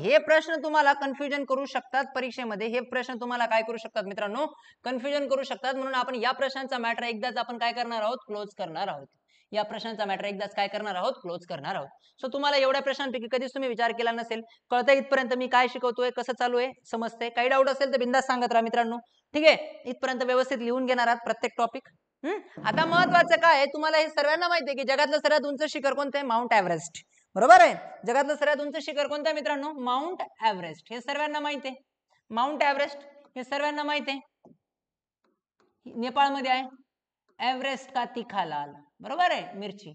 हे प्रश्न तुम्हाला कन्फ्युजन करू शकतात परीक्षेमध्ये. हे प्रश्न तुम्हाला काय करू शकतात मित्रांनो? कन्फ्युजन करू शकतात. म्हणून आपण या प्रश्नांचा मॅटर एकदाच आपण काय करणार आहोत? क्लोज करणार आहोत. या प्रश्नांचा मॅटर एकदाच काय करणार आहोत? क्लोज करणार आहोत. सो तुम्हाला एवढ्या प्रश्नांपैकी कधीच तुम्ही विचार केला नसेल. कळतं इथपर्यंत मी काय शिकवतोय, कसं चालू आहे, समजतंय. काही डाऊट असेल तर बिंदास सांगत राहा मित्रांनो. ठीक आहे, इथपर्यंत व्यवस्थित लिहून घेणार आहात प्रत्येक टॉपिक. आता महत्वाचं काय आहे, तुम्हाला हे सर्वांना माहिती आहे की जगातलं सर्वात उंच शिखर कोणतं आहे? Mount Everest. बरोबर आहे, जगातलं सर्वात उंच शिखर कोणतं आहे मित्रांनो? Mount Everest. हे सर्वांना माहिती आहे. माउंट एव्हरेस्ट हे सर्वांना माहिती आहे, नेपाळमध्ये आहे. एव्हरेस्ट का तिखा लाल, बरोबर आहे, मिरची.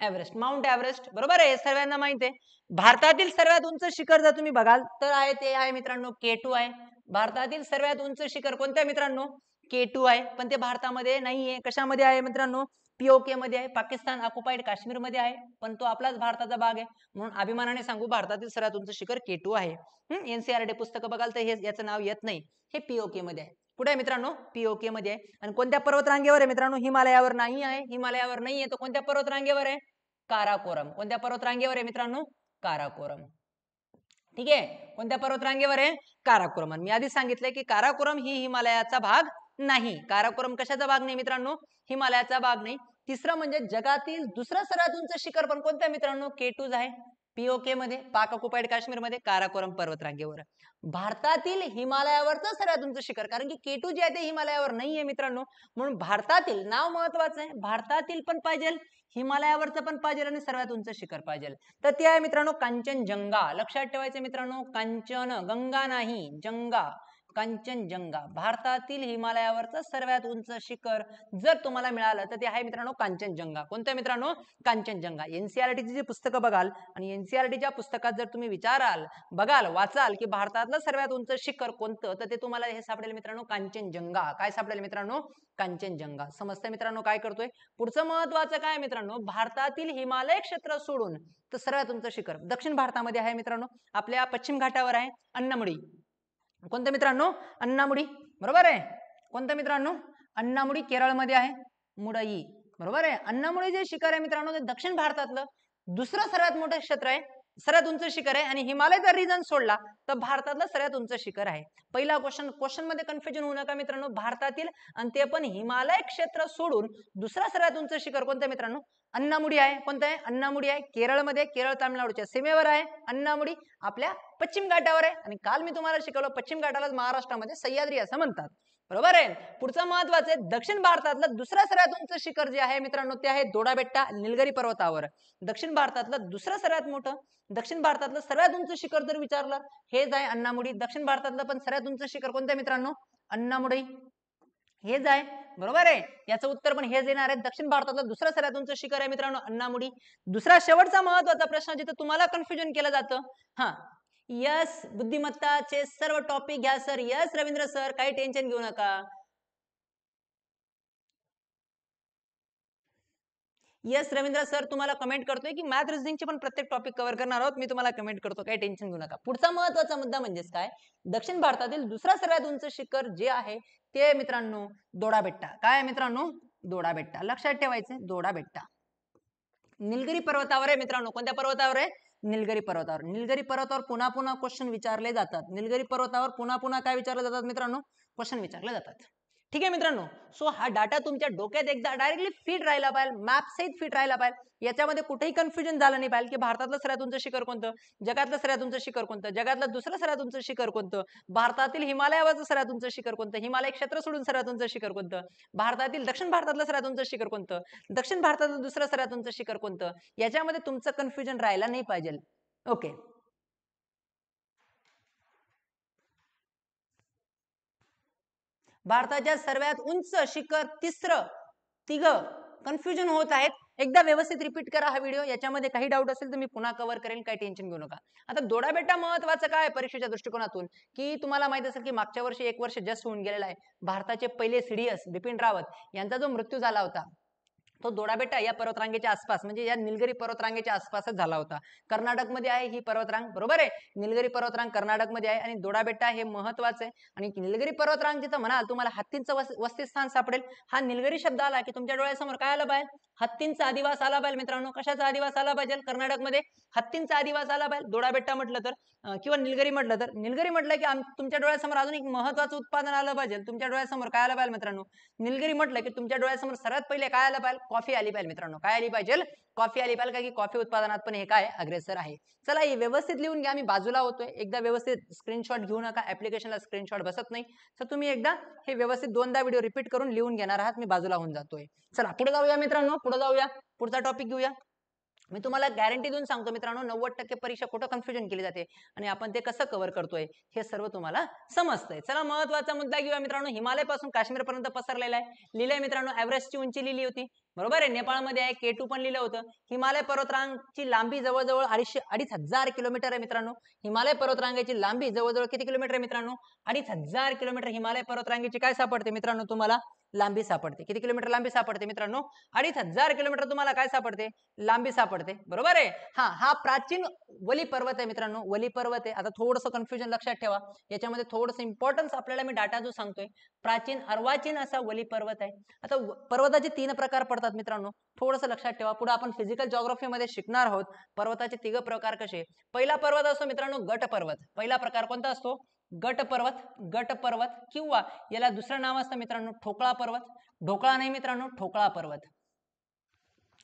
एव्हरेस्ट, माउंट एव्हरेस्ट, बरोबर आहे, हे सर्वांना माहिती आहे. भारतातील सर्वात उंच शिखर जर तुम्ही बघाल तर आहे ते आहे मित्रांनो K2 आहे. भारतातील सर्वात उंच शिखर कोणतं आहे मित्रांनो? K2 आहे. पण ते भारतामध्ये नाहीये. कशामध्ये आहे मित्रांनो? POK मध्ये आहे, पाकिस्तान ऑक्युपाइड काश्मीर मध्ये आहे. पण तो आपलाच भारताचा भाग आहे, म्हणून अभिमानाने सांगू भारतातील सर्वात उंच शिखर K2 आहे. NCERT पुस्तकं बघाल तर हे याचं नाव येत नाही. हे POK मध्ये आहे. कुठे आहे मित्रांनो? POK मध्ये आहे. आणि कोणत्या पर्वतरांगेवर आहे मित्रांनो? हिमालयावर नाही आहे. हिमालयावर नाही आहे तर कोणत्या पर्वतरांगेवर आहे? काराकोरम. कोणत्या पर्वतरांगेवर आहे मित्रांनो? काराकोरम. ठीक आहे, कोणत्या पर्वतरांगेवर आहे? काराकोरम. मी आधी सांगितलंय की काराकोरम ही हिमालयाचा भाग नाही. काराकोरम कशाचा भाग नाही मित्रांनो? हिमालयाचा भाग नाही. तिसरं म्हणजे जगातील दुसरं सर्वात उंच शिखर पण कोणतं मित्रांनो? K2 आहे. पीओके मध्ये, पाक ऑक्युपाईड काश्मीरमध्ये, काराकोरम पर्वतरांगेवर. भारतातील हिमालयावरचं सर्वात उंच शिखर, कारण की K2 जे आहे ते हिमालयावर नाहीये मित्रांनो, म्हणून भारतातील नाव महत्वाचं आहे. भारतातील पण पाहिजे, हिमालयावरचं पण पाहिजे आणि सर्वात उंच शिखर पाहिजे. तर ते आहे मित्रांनो कांचनजंगा. लक्षात ठेवायचं मित्रांनो, कांचन गंगा नाही, जंगा, कांचनजंगा. भारतातील हिमालयावरचं सर्वात उंच शिखर जर तुम्हाला मिळालं तर ते आहे मित्रांनो कांचनजंगा. कोणतं मित्रांनो? कांचनजंगा. एनसीईआरटीची जी पुस्तकं बघाल आणि एनसीईआरटीच्या पुस्तकात जर तुम्ही बघाल वाचाल की भारतातलं सर्वात उंच शिखर कोणतं, तर ते तुम्हाला हे सापडेल मित्रांनो कांचनजंगा. काय सापडेल मित्रांनो? कांचनजंगा. समजतंय मित्रांनो काय करतोय? पुढचं महत्वाचं काय मित्रांनो, भारतातील हिमालय क्षेत्र सोडून तर सर्वात उंच शिखर दक्षिण भारतामध्ये आहे मित्रांनो, आपल्या पश्चिम घाटावर आहे, अन्नमुडी. कोणतं मित्रांनो? अन्नामुडी. बरोबर आहे. कोणतं मित्रांनो? अन्नामुडी केरळमध्ये आहे, मुडई. बरोबर आहे. अन्नामुडी जे शिखर आहे मित्रांनो ते दक्षिण भारतातलं दुसरं सर्वात मोठं क्षेत्र आहे, सर्वात उंच शिखर आहे आणि हिमालयचा रिजन सोडला तर भारतातलं सर्वात उंच शिखर आहे. पहिला क्वेश्चन मध्ये कन्फ्युजन होऊ नका मित्रांनो, भारतातील आणि ते पण हिमालय क्षेत्र सोडून दुसरा सर्वात उंच शिखर कोणतं मित्रांनो? अन्नामुडी आहे. कोणतं आहे? अन्नामुडी आहे. केरळमध्ये, केरळ तामिळनाडूच्या सीमेवर आहे अन्नामुडी, आपल्या पश्चिम घाटावर आहे. आणि काल मी तुम्हाला शिकवलं पश्चिम घाटाला महाराष्ट्रामध्ये सह्याद्री असं म्हणतात. बरोबर आहे. पुढचं महत्वाचं आहे, दक्षिण भारतातलं दुसरं सर्वात उंच शिखर जे आहे मित्रांनो ते आहे दोडाबेट्टा निलगिरी पर्वतावर. दक्षिण भारतातलं दुसरं सर्वात मोठं, दक्षिण भारतातलं सर्वात उंच शिखर जर विचारलं हेच आहे अन्नामुडी. दक्षिण भारतातलं पण सर्वात उंच शिखर कोणतं आहे मित्रांनो? अन्नामुडी. हेच आहे. बरोबर आहे. याचं उत्तर पण हेच येणार आहे. दक्षिण भारतातलं दुसरं सर्वात उंच शिखर आहे मित्रांनो अन्नामुडी. दुसरा शेवटचा महत्वाचा प्रश्न जिथे तुम्हाला कन्फ्युजन केलं जातं, हा यस बुद्धिमत्ताचे सर्व टॉपिक घ्या सर. यस रवींद्र सर, काही टेन्शन घेऊ नका. यस रवींद्र सर, तुम्हाला कमेंट करतोय की मॅथ रिझनिंगचे पण प्रत्येक टॉपिक कव्हर करणार आहोत. मी तुम्हाला कमेंट करतो, काही टेन्शन घेऊ नका. पुढचा महत्वाचा मुद्दा म्हणजेच काय, दक्षिण भारतातील दुसरा सर्वात उंच शिखर जे आहे ते मित्रांनो दोडाबेट्टा. काय मित्रांनो? दोडाबेट्टा. लक्षात ठेवायचे दोडाबेट्टा निलगिरी पर्वतावर आहे मित्रांनो. कोणत्या पर्वतावर आहे? निलगिरी पर्वतावर. निलगिरी पर्वतावर पुन्हा पुन्हा क्वेश्चन विचारले जातात. निलगिरी पर्वतावर पुन्हा पुन्हा काय विचारले जातात मित्रांनो? क्वेश्चन विचारले जातात. ठीक आहे मित्रांनो. सो हा डाटा तुमच्या डोक्यात एकदा डायरेक्टली फिट राहायला पाहिजे, मॅप सहित फिट राहायला पाहिजे. याच्यामध्ये कुठेही कन्फ्युजन झालं नाही पाहिजे की भारतातलं सर्वात उंच शिखर कोणतं, जगातलं सर्वात उंच शिखर कोणतं, जगातलं दुसरं सर्वात उंच शिखर कोणतं, भारतातील हिमालयावरचं सर्वात उंच शिखर कोणतं, हिमालय क्षेत्र सोडून सर्वात उंच शिखर कोणतं, भारतातील दक्षिण भारतातलं सर्वात उंच शिखर कोणतं, दक्षिण भारतातलं दुसरं सर्वात उंच शिखर कोणतं, याच्यामध्ये तुमचं कन्फ्युजन राहायला नाही पाहिजे. ओके. भारताच्या सर्वात उंच शिखर तिसरं, तिघं कन्फ्युजन होत आहेत. एकदा व्यवस्थित रिपीट करा हा व्हिडिओ. याच्यामध्ये काही डाऊट असेल तर मी पुन्हा कव्हर करेन, काही टेन्शन घेऊ नका. आता दोडाबेट्टा महत्वाचं काय परीक्षेच्या दृष्टिकोनातून, की तुम्हाला माहित असेल की मागच्या वर्षी 1 वर्ष जस्ट होऊन गेलेला आहे. भारताचे पहिले सीडीएस बिपिन रावत यांचा जो मृत्यू झाला होता तो दोडाबेट्टा या पर्वतरांगेच्या आसपास, म्हणजे या निलगिरी पर्वतरांगेच्या आसपासच झाला होता. कर्नाटकमध्ये आहे ही पर्वतरांग. बरोबर आहे. निलगिरी पर्वतरांग कर्नाटकमध्ये आहे आणि दोडाबेट्टा हे महत्वाचं आहे. आणि निलगिरी पर्वतरांग जिथं म्हणाल तुम्हाला हत्तींचं वसतिस्थान सापडेल. हा निलगिरी शब्द आला की तुमच्या डोळ्यासमोर काय आलं पाहिजे? हत्तींचा आदिवास आला पाहिजे मित्रांनो. कशाचा आदिवास आला पाहिजे? कर्नाटकमध्ये हत्तींचा आदिवास आला पाहिजे. दोडाबेट्टा म्हटलं तर किंवा निलगिरी म्हटलं तर, निलगिरी म्हटलं की तुमच्या डोळ्यासमोर अजून एक महत्वाचं उत्पादन आलं पाहिजे. तुमच्या डोळ्यासमोर काय आलं पाहिजे मित्रांनो? निलगिरी म्हटलं की तुमच्या डोळ्यासमोर सर्वात पहिले काय आलं पाहिजे? कॉफी आली पाहिजे मित्रांनो. काय आली पाहिजे? कॉफी आली पाहिजे, की कॉफी उत्पादनात पण हे काय अग्रेसर आहे. चला हे व्यवस्थित लिहून घ्या. मी बाजूला होतोय. एकदा व्यवस्थित स्क्रीनशॉट घेऊ नका, ऍप्लिकेशनला स्क्रीनशॉट बसत नाही. तर तुम्ही एकदा हे व्यवस्थित 2दा व्हिडिओ रिपीट करून लिहून घेणार आहात. मी बाजूला होऊन जातोय. चला पुढे जाऊया मित्रांनो, पुढे जाऊया. पुढचा टॉपिक घेऊया. मी तुम्हाला गॅरंटी देऊन सांगतो मित्रांनो, 90% परीक्षा कुठं कन्फ्युजन केली जाते आणि आपण ते कसं कव्हर करतोय हे सर्व तुम्हाला समजतंय. चला महत्वाचा मुद्दा घेऊया मित्रांनो. हिमालय पासून काश्मीर पर्यंत पसरलेला आहे. लिहिलंय मित्रांनो, एव्हरेस्टची उंची लिहिली होती. बरोबर आहे. नेपाळमध्ये आहे. K2 पण लिहिलं होतं. हिमालय पर्वतरांगची लांबी जवळजवळ 2,500 किलोमीटर आहे मित्रांनो. हिमालय पर्वतरांगेची लांबी जवळजवळ किती किलोमीटर आहे मित्रांनो? 2,500 किलोमीटर हिमालय पर्वतरांगेची काय सापडते मित्रांनो तुम्हाला? लांबी सापडते. किती किलोमीटर लांबी सापडते मित्रांनो? 2,500 किलोमीटर तुम्हाला काय सापडते? लांबी सापडते. बरोबर आहे. हा प्राचीन वली पर्वत आहे मित्रांनो. वली पर्वत आहे. आता थोडंसं कन्फ्युजन लक्षात ठेवा. याच्यामध्ये थोडंसं इम्पॉर्टन्स आपल्याला मी डाटा जो सांगतोय, प्राचीन अर्वाचीन असा वली पर्वत आहे. आता पर्वताचे 3 प्रकार पडतात मित्रांनो. थोडंसं लक्षात ठेवा. पुढे आपण फिजिकल जिओग्राफी मध्ये शिकणार आहोत. पर्वताचे 3 प्रकार कसे. पहिला पर्वत असतो मित्रांनो गट पर्वत. पहिला प्रकार कोणता असतो? गट पर्वत. गट पर्वत किंवा याला दुसरं नाव असतं मित्रांनो ठोकळा पर्वत. ढोकळा नाही मित्रांनो, ठोकळा पर्वत.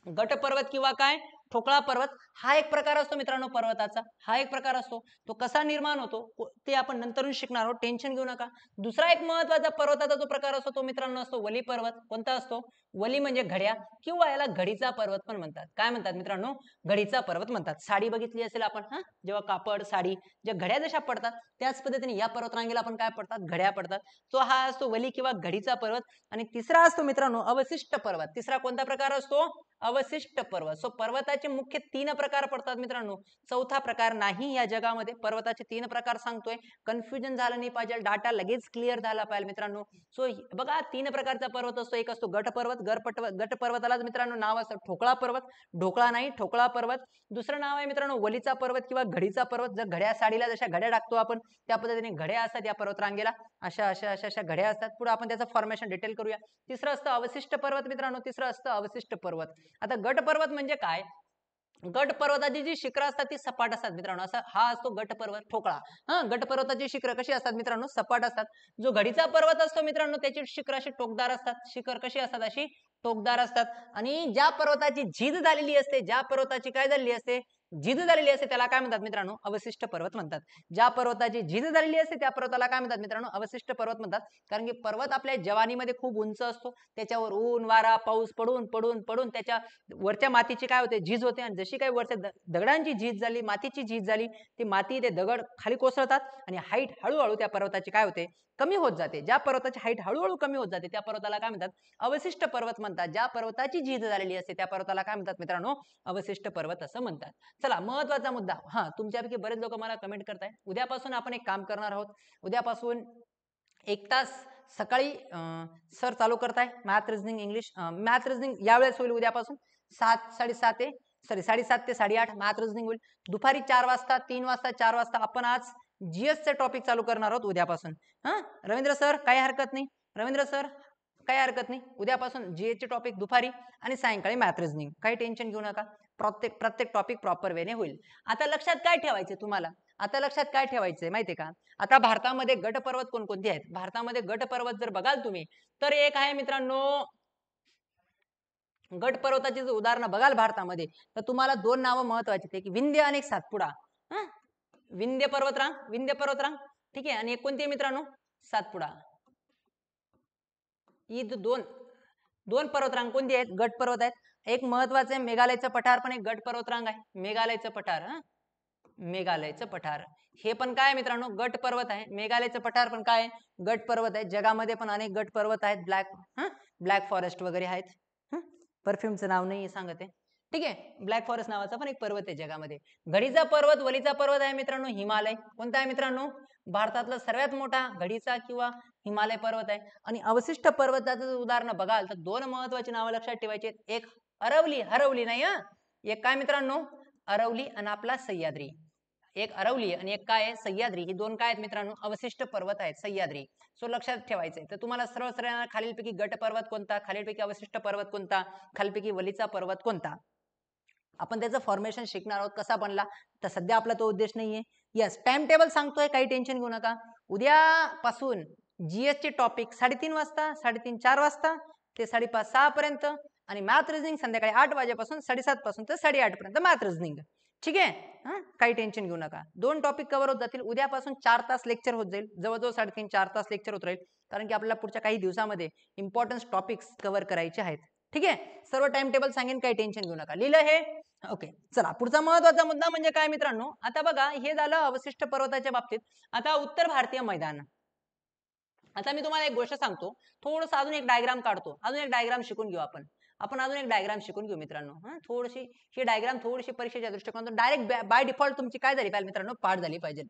गट पर्वत किंवा काय? ठोकळा पर्वत हा एक प्रकार असतो मित्रांनो पर्वताचा, हा एक प्रकार असतो. तो कसा निर्माण होतो ते आपण नंतरून शिकणार आहोत, टेन्शन घेऊ नका. दुसरा एक महत्वाचा पर्वताचा जो प्रकार असतो तो मित्रांनो असतो वली पर्वत. कोणता असतो? वली म्हणजे घड्या किंवा याला घडीचा पर्वत पण म्हणतात. काय म्हणतात मित्रांनो? घडीचा पर्वत म्हणतात. साडी बघितली असेल आपण, हा, जेव्हा कापड साडी ज्या घड्या जशा पडतात त्याच पद्धतीने या पर्वतरांगेला आपण काय पडतात? घड्या पडतात. तो हा असतो वली किंवा घडीचा पर्वत. आणि तिसरा असतो मित्रांनो अवशिष्ट पर्वत. तिसरा कोणता प्रकार असतो? अवशिष्ट पर्वत. सो पर्वताचे मुख्य 3 प्रकार पडतात मित्रांनो. चौथा प्रकार नाही या जगामध्ये. पर्वताचे 3 प्रकार सांगतोय, कन्फ्युजन झालं नाही पाहिजे, डाटा लगेच क्लिअर झाला पाहिजे मित्रांनो. सो बघा 3 प्रकारचा पर्वत असतो. एक असतो गट पर्वत, गट पर्वतालाच मित्रांनो नाव असतं ठोकळा पर्वत, ढोकळा नाही ठोकळा पर्वत. दुसरं नाव आहे मित्रांनो वलीचा पर्वत किंवा घडीचा पर्वत. जर घड्या साडीला जशा घड्या टाकतो आपण त्या पद्धतीने घड्या असतात या पर्वत रांगेला, अशा अशा अशा अशा घड्या असतात. पुढे आपण त्याचं फॉर्मेशन डिटेल करूया. तिसरं असतं अवशिष्ट पर्वत मित्रांनो, तिसरं असतं अवशिष्ट पर्वत. आता गट पर्वत म्हणजे काय? गट पर्वताची जी शिखरं असतात ती सपाट असतात मित्रांनो. असा हा असतो गट पर्वत ठोकळा. हा, गट पर्वताची शिखरं कशी असतात मित्रांनो? सपाट असतात. जो घडीचा पर्वत असतो मित्रांनो त्याची शिखरं अशी टोकदार असतात. शिखर कशी असतात? अशी टोकदार असतात. आणि ज्या पर्वताची झीज झालेली असते, ज्या पर्वताची काय झालेली असते? झीज झालेली असते त्याला काय म्हणतात मित्रांनो? अवशिष्ट पर्वत म्हणतात. ज्या पर्वताची झीज झालेली असते त्या पर्वताला काय म्हणतात मित्रांनो? अवशिष्ट पर्वत म्हणतात. कारण की पर्वत आपल्या जवानीमध्ये खूप उंच असतो, त्याच्यावर ऊन वारा पाऊस पडून पडून पडून त्याच्या वरच्या मातीची काय होते? झीज होते. आणि जशी काही वरच्या दगडांची झीज झाली, मातीची झीज झाली, ती माती ते दगड खाली कोसळतात आणि हाईट हळूहळू त्या पर्वताची काय होते? कमी होत जाते. ज्या पर्वताची हाईट हळूहळू कमी होत जाते त्या पर्वताला काय म्हणतात? अवशिष्ट पर्वत म्हणतात. ज्या पर्वताची झीज झालेली असते त्या पर्वताला काय म्हणतात मित्रांनो? अवशिष्ट पर्वत असं म्हणतात. चला महत्वाचा मुद्दा, हा, तुमच्यापैकी बरेच लोक मला कमेंट करताय. उद्यापासून आपण एक काम करणार आहोत. उद्यापासून 1 तास सकाळी सर चालू करताय math reasoning English. Math reasoning यावेळेस होईल उद्यापासून 7:30 ते 7:30 ते 8:30 मॅथ रिझनिंग होईल. दुपारी 4 वाजता 3 वाजता 4 वाजता आपण आज जीएसचे टॉपिक चालू करणार आहोत उद्यापासून. हा, रवींद्र सर काही हरकत नाही, रवींद्र सर काही हरकत नाही. उद्यापासून जीएसचे टॉपिक दुपारी आणि सायंकाळी मॅथ रिझनिंग. काही टेन्शन घेऊ नका. प्रत्येक टॉपिक प्रॉपर वेने होईल. आता लक्षात काय ठेवायचे तुम्हाला? आता लक्षात काय ठेवायचंय माहितीये का? आता भारतामध्ये गट पर्वत कोणकोणते आहेत? भारतामध्ये गट पर्वत जर बघाल तुम्ही तर एक आहे मित्रांनो गट पर्वताची जर उदाहरणं बघाल भारतामध्ये तर तुम्हाला 2 नावं महत्वाची, एक विंध्य आणि एक सातपुडा. हा, विंध्य पर्वतरांग ठीक आहे. आणि एक कोणती आहे मित्रांनो? सातपुडा. ही दोन पर्वतरांग कोणती आहेत? गट पर्वत आहेत. एक महत्वाचं आहे मेघालयचं पठार पण एक गट पर्वतरांग आहे. मेघालयचं पठार, हा, मेघालयचं पठार हे पण काय मित्रांनो? गट पर्वत आहे. मेघालयचं पठार पण काय? गट पर्वत आहे. जगामध्ये पण अनेक गट पर्वत आहेत. ब्लॅक फॉरेस्ट वगैरे आहेत. परफ्यूमचं नाव नाही सांगत आहे, ठीक आहे. ब्लॅक फॉरेस्ट नावाचा पण एक पर्वत आहे जगामध्ये. घडीचा पर्वत वलीचा पर्वत आहे मित्रांनो हिमालय. कोणता आहे मित्रांनो? भारतातला सर्वात मोठा घडीचा किंवा हिमालय पर्वत आहे. आणि अवशिष्ट पर्वताचं उदाहरण बघाल तर 2 महत्वाची नावं लक्षात ठेवायची. एक अरवली, हरवली नाही, हा, एक काय मित्रांनो? अरवली आणि आपला सह्याद्री. एक अरवली आणि एक काय आहे? सह्याद्री. ही 2 काय आहेत मित्रांनो? अवशिष्ट पर्वत आहेत, सह्याद्री. सो लक्षात ठेवायचंय. तर तुम्हाला सर्व सरळ खालीलपैकी गट पर्वत कोणता, खालीलपैकी अवशिष्ट पर्वत कोणता, खालीलपैकी वलीचा पर्वत कोणता, आपण त्याचं फॉर्मेशन शिकणार आहोत. कसा बनला तर सध्या आपला तो उद्देश नाहीये. यस, टाइम टेबल सांगतोय, काही टेन्शन घेऊ नका. उद्यापासून जीएस चे टॉपिक 3:30 वाजता, 3:30 4 वाजता ते 5:30 6 पर्यंत. आणि मॅथ रिझनिंग संध्याकाळी 8 वाजेपासून 7:30 पासून ते 8:30 पर्यंत मॅथ रिझनिंग. ठीक आहे. हा, काही टेन्शन घेऊ नका. 2 टॉपिक कव्हर होत जातील. उद्यापासून 4 तास लेक्चर होत जाईल. जवळजवळ 3:30 4 तास लेक्चर होत राहील. कारण की आपल्याला पुढच्या काही दिवसामध्ये इम्पॉर्टन्स टॉपिक्स कव्हर करायचे आहेत. ठीक आहे. सर्व टाइम टेबल सांगेन, काही टेन्शन घेऊ नका. लिहिलं हे? ओके. चला पुढचा महत्वाचा मुद्दा म्हणजे काय मित्रांनो? आता बघा हे झालं अवशिष्ट पर्वताच्या बाबतीत. आता उत्तर भारतीय मैदान. आता मी तुम्हाला एक गोष्ट सांगतो, थोडंसं अजून एक डायग्राम काढतो. अजून एक डायग्राम शिकून घेऊ आपण अजून एक डायग्राम शिकून घेऊ मित्रांनो. थोडीशी ही डायग्राम थोडीशी परीक्षेच्या दृष्टिकोनातून डायरेक्ट बाय डिफॉल्ट तुमची काय झाली पाहिजे मित्रांनो? पाठ झाली पाहिजे.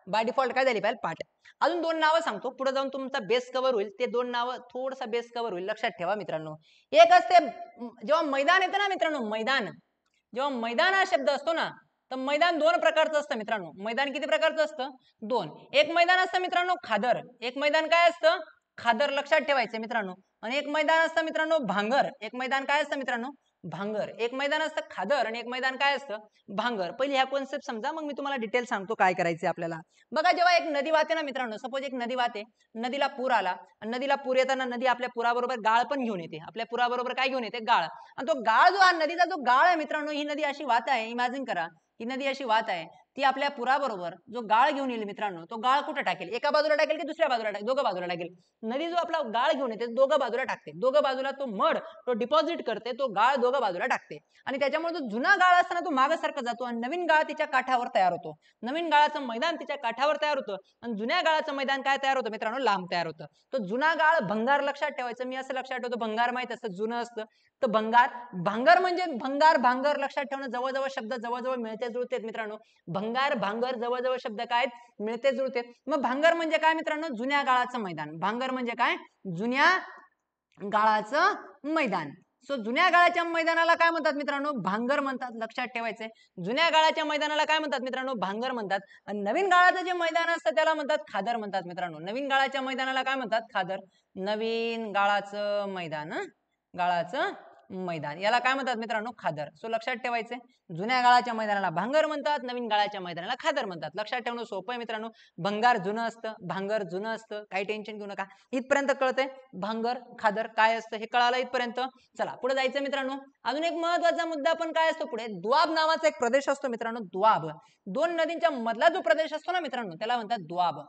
बाय डिफॉल्ट काय झाली पाहिजे? पाठ. अजून 2 नावं सांगतो, पुढे जाऊन तुमचा बेस कव्हर होईल. ते 2 नावं थोडसा बेस कव्हर होईल, लक्षात ठेवा मित्रांनो. एक असते जेव्हा मैदान येतं ना मित्रांनो, मैदान, जेव्हा मैदान हा शब्द असतो ना तर मैदान 2 प्रकारचं असतं मित्रांनो. मैदान किती प्रकारचं असतं? 2. एक मैदान असतं मित्रांनो खादर. एक मैदान काय असतं? खादर. लक्षात ठेवायचं मित्रांनो. आणि एक मैदान असतं मित्रांनो भांगर. एक मैदान काय असतं मित्रांनो भांगर. एक मैदान असतं खादर आणि एक मैदान काय असतं भांगर. पहिली ह्या कॉन्सेप्ट समजा, मग मी तुम्हाला डिटेल सांगतो काय करायचे आपल्याला. बघा जेव्हा एक नदी वाहते ना मित्रांनो, सपोज एक नदी वाहते, नदीला पूर आला आणि नदीला पूर येताना नदी आपल्या पुराबरोबर गाळ पण घेऊन येते. आपल्या पुराबरोबर काय घेऊन येते गाळ. आणि तो गाळ जो हा नदीचा जो गाळ आहे मित्रांनो, ही नदी अशी वाहत आहे, इमॅजिन करा ही नदी अशी वाहत आहे, ती आपल्या पुराबरोबर जो गाळ घेऊन येईल मित्रांनो, तो गाळ कुठे टाकेल, एका बाजूला टाकेल की दुसऱ्या बाजूला टाकेल, दोघं बाजूला टाकेल. नदी जो आपला गाळ घेऊन येते दोघं बाजूला टाकते, दोघं बाजूला तो मड तो डिपॉझिट करते, तो गाळ दोघं बाजूला टाकते आणि त्याच्यामुळे जो जुना गाळ असताना तो मागे सारखा जातो आणि नवीन गाळ तिच्या काठावर तयार होतो. नवीन गाळाचं मैदान तिच्या काठावर तयार होतं आणि जुन्या गाळाचं मैदान काय तयार होतं मित्रांनो लांब तयार होतं. तो जुना गाळ भंगार लक्षात ठेवायचं. मी असं लक्षात ठेवतो भंगार माहित असतं जुनं असतं तर भंगार. भांगर म्हणजे भंगार भांगर लक्षात ठेवणं, जवळजवळ शब्द जवळजवळ मिळते जुळते मित्रांनो. भंगार भांगर जवळजवळ शब्द काय मिळते जुळते. मग भांगर म्हणजे काय मित्रांनो जुन्या गाळाचं मैदान. भांगर म्हणजे काय जुन्या गाळाचं मैदान. सो जुन्या गाळाच्या मैदानाला काय म्हणतात मित्रांनो भांगर म्हणतात. लक्षात ठेवायचंय जुन्या गाळाच्या मैदानाला काय म्हणतात मित्रांनो भांगर म्हणतात. आणि नवीन गाळाचं जे मैदान असतं त्याला म्हणतात खादर म्हणतात मित्रांनो. नवीन गाळाच्या मैदानाला काय म्हणतात खादर. नवीन गाळाचं मैदान, गाळाचं मैदान याला काय म्हणतात मित्रांनो खादर. सो लक्षात ठेवायचे जुन्या गाळाच्या मैदानाला भांगर म्हणतात, नवीन गाळाच्या मैदानाला खादर म्हणतात. लक्षात ठेवणं सोपं आहे मित्रांनो. भंगार जुनं असतं, भांगर जुनं असतं, काही टेन्शन घेऊ नका. इथपर्यंत कळतंय भांगर खादर काय असतं हे कळालं इथपर्यंत. चला पुढे जायचं मित्रांनो. अजून एक महत्वाचा मुद्दा पण काय असतो पुढे, द्वाब नावाचा एक प्रदेश असतो मित्रांनो. द्वाब दोन नदींच्या मधला जो प्रदेश असतो ना मित्रांनो त्याला म्हणतात द्वाब.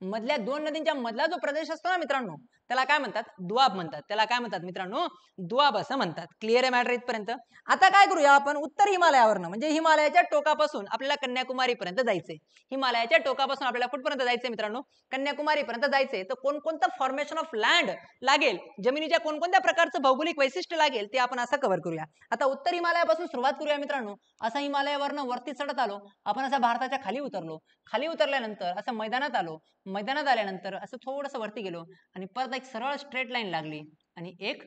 मधल्या दोन नदींच्या मधला जो प्रदेश असतो ना मित्रांनो त्याला काय म्हणतात दुआब म्हणतात. त्याला काय म्हणतात मित्रांनो दुआब असं म्हणतात. क्लिअर आहे मॅटर इथपर्यंत. आता काय करूया आपण उत्तर हिमालयावरनं म्हणजे हिमालयाच्या टोकापासून आपल्याला कन्याकुमारी पर्यंत जायचंय. हिमालयाच्या टोकापासून आपल्याला कुठपर्यंत जायचंय मित्रांनो कन्याकुमारी पर्यंत जायचंय. तर कोणकोणतं फॉर्मेशन ऑफ लँड लागेल, जमिनीच्या कोणकोणत्या प्रकारचं भौगोलिक वैशिष्ट्य लागेल ते आपण असं कव्हर करूया. आता उत्तर हिमालयापासून सुरुवात करूया मित्रांनो. असं हिमालयावरनं वरती चढत आलो आपण, असं भारताच्या खाली उतरलो. खाली उतरल्यानंतर असं मैदानात आलो. मैदानात आल्यानंतर असं थोडंसं वरती गेलो आणि परत एक सरळ स्ट्रेट लाईन लागली आणि एक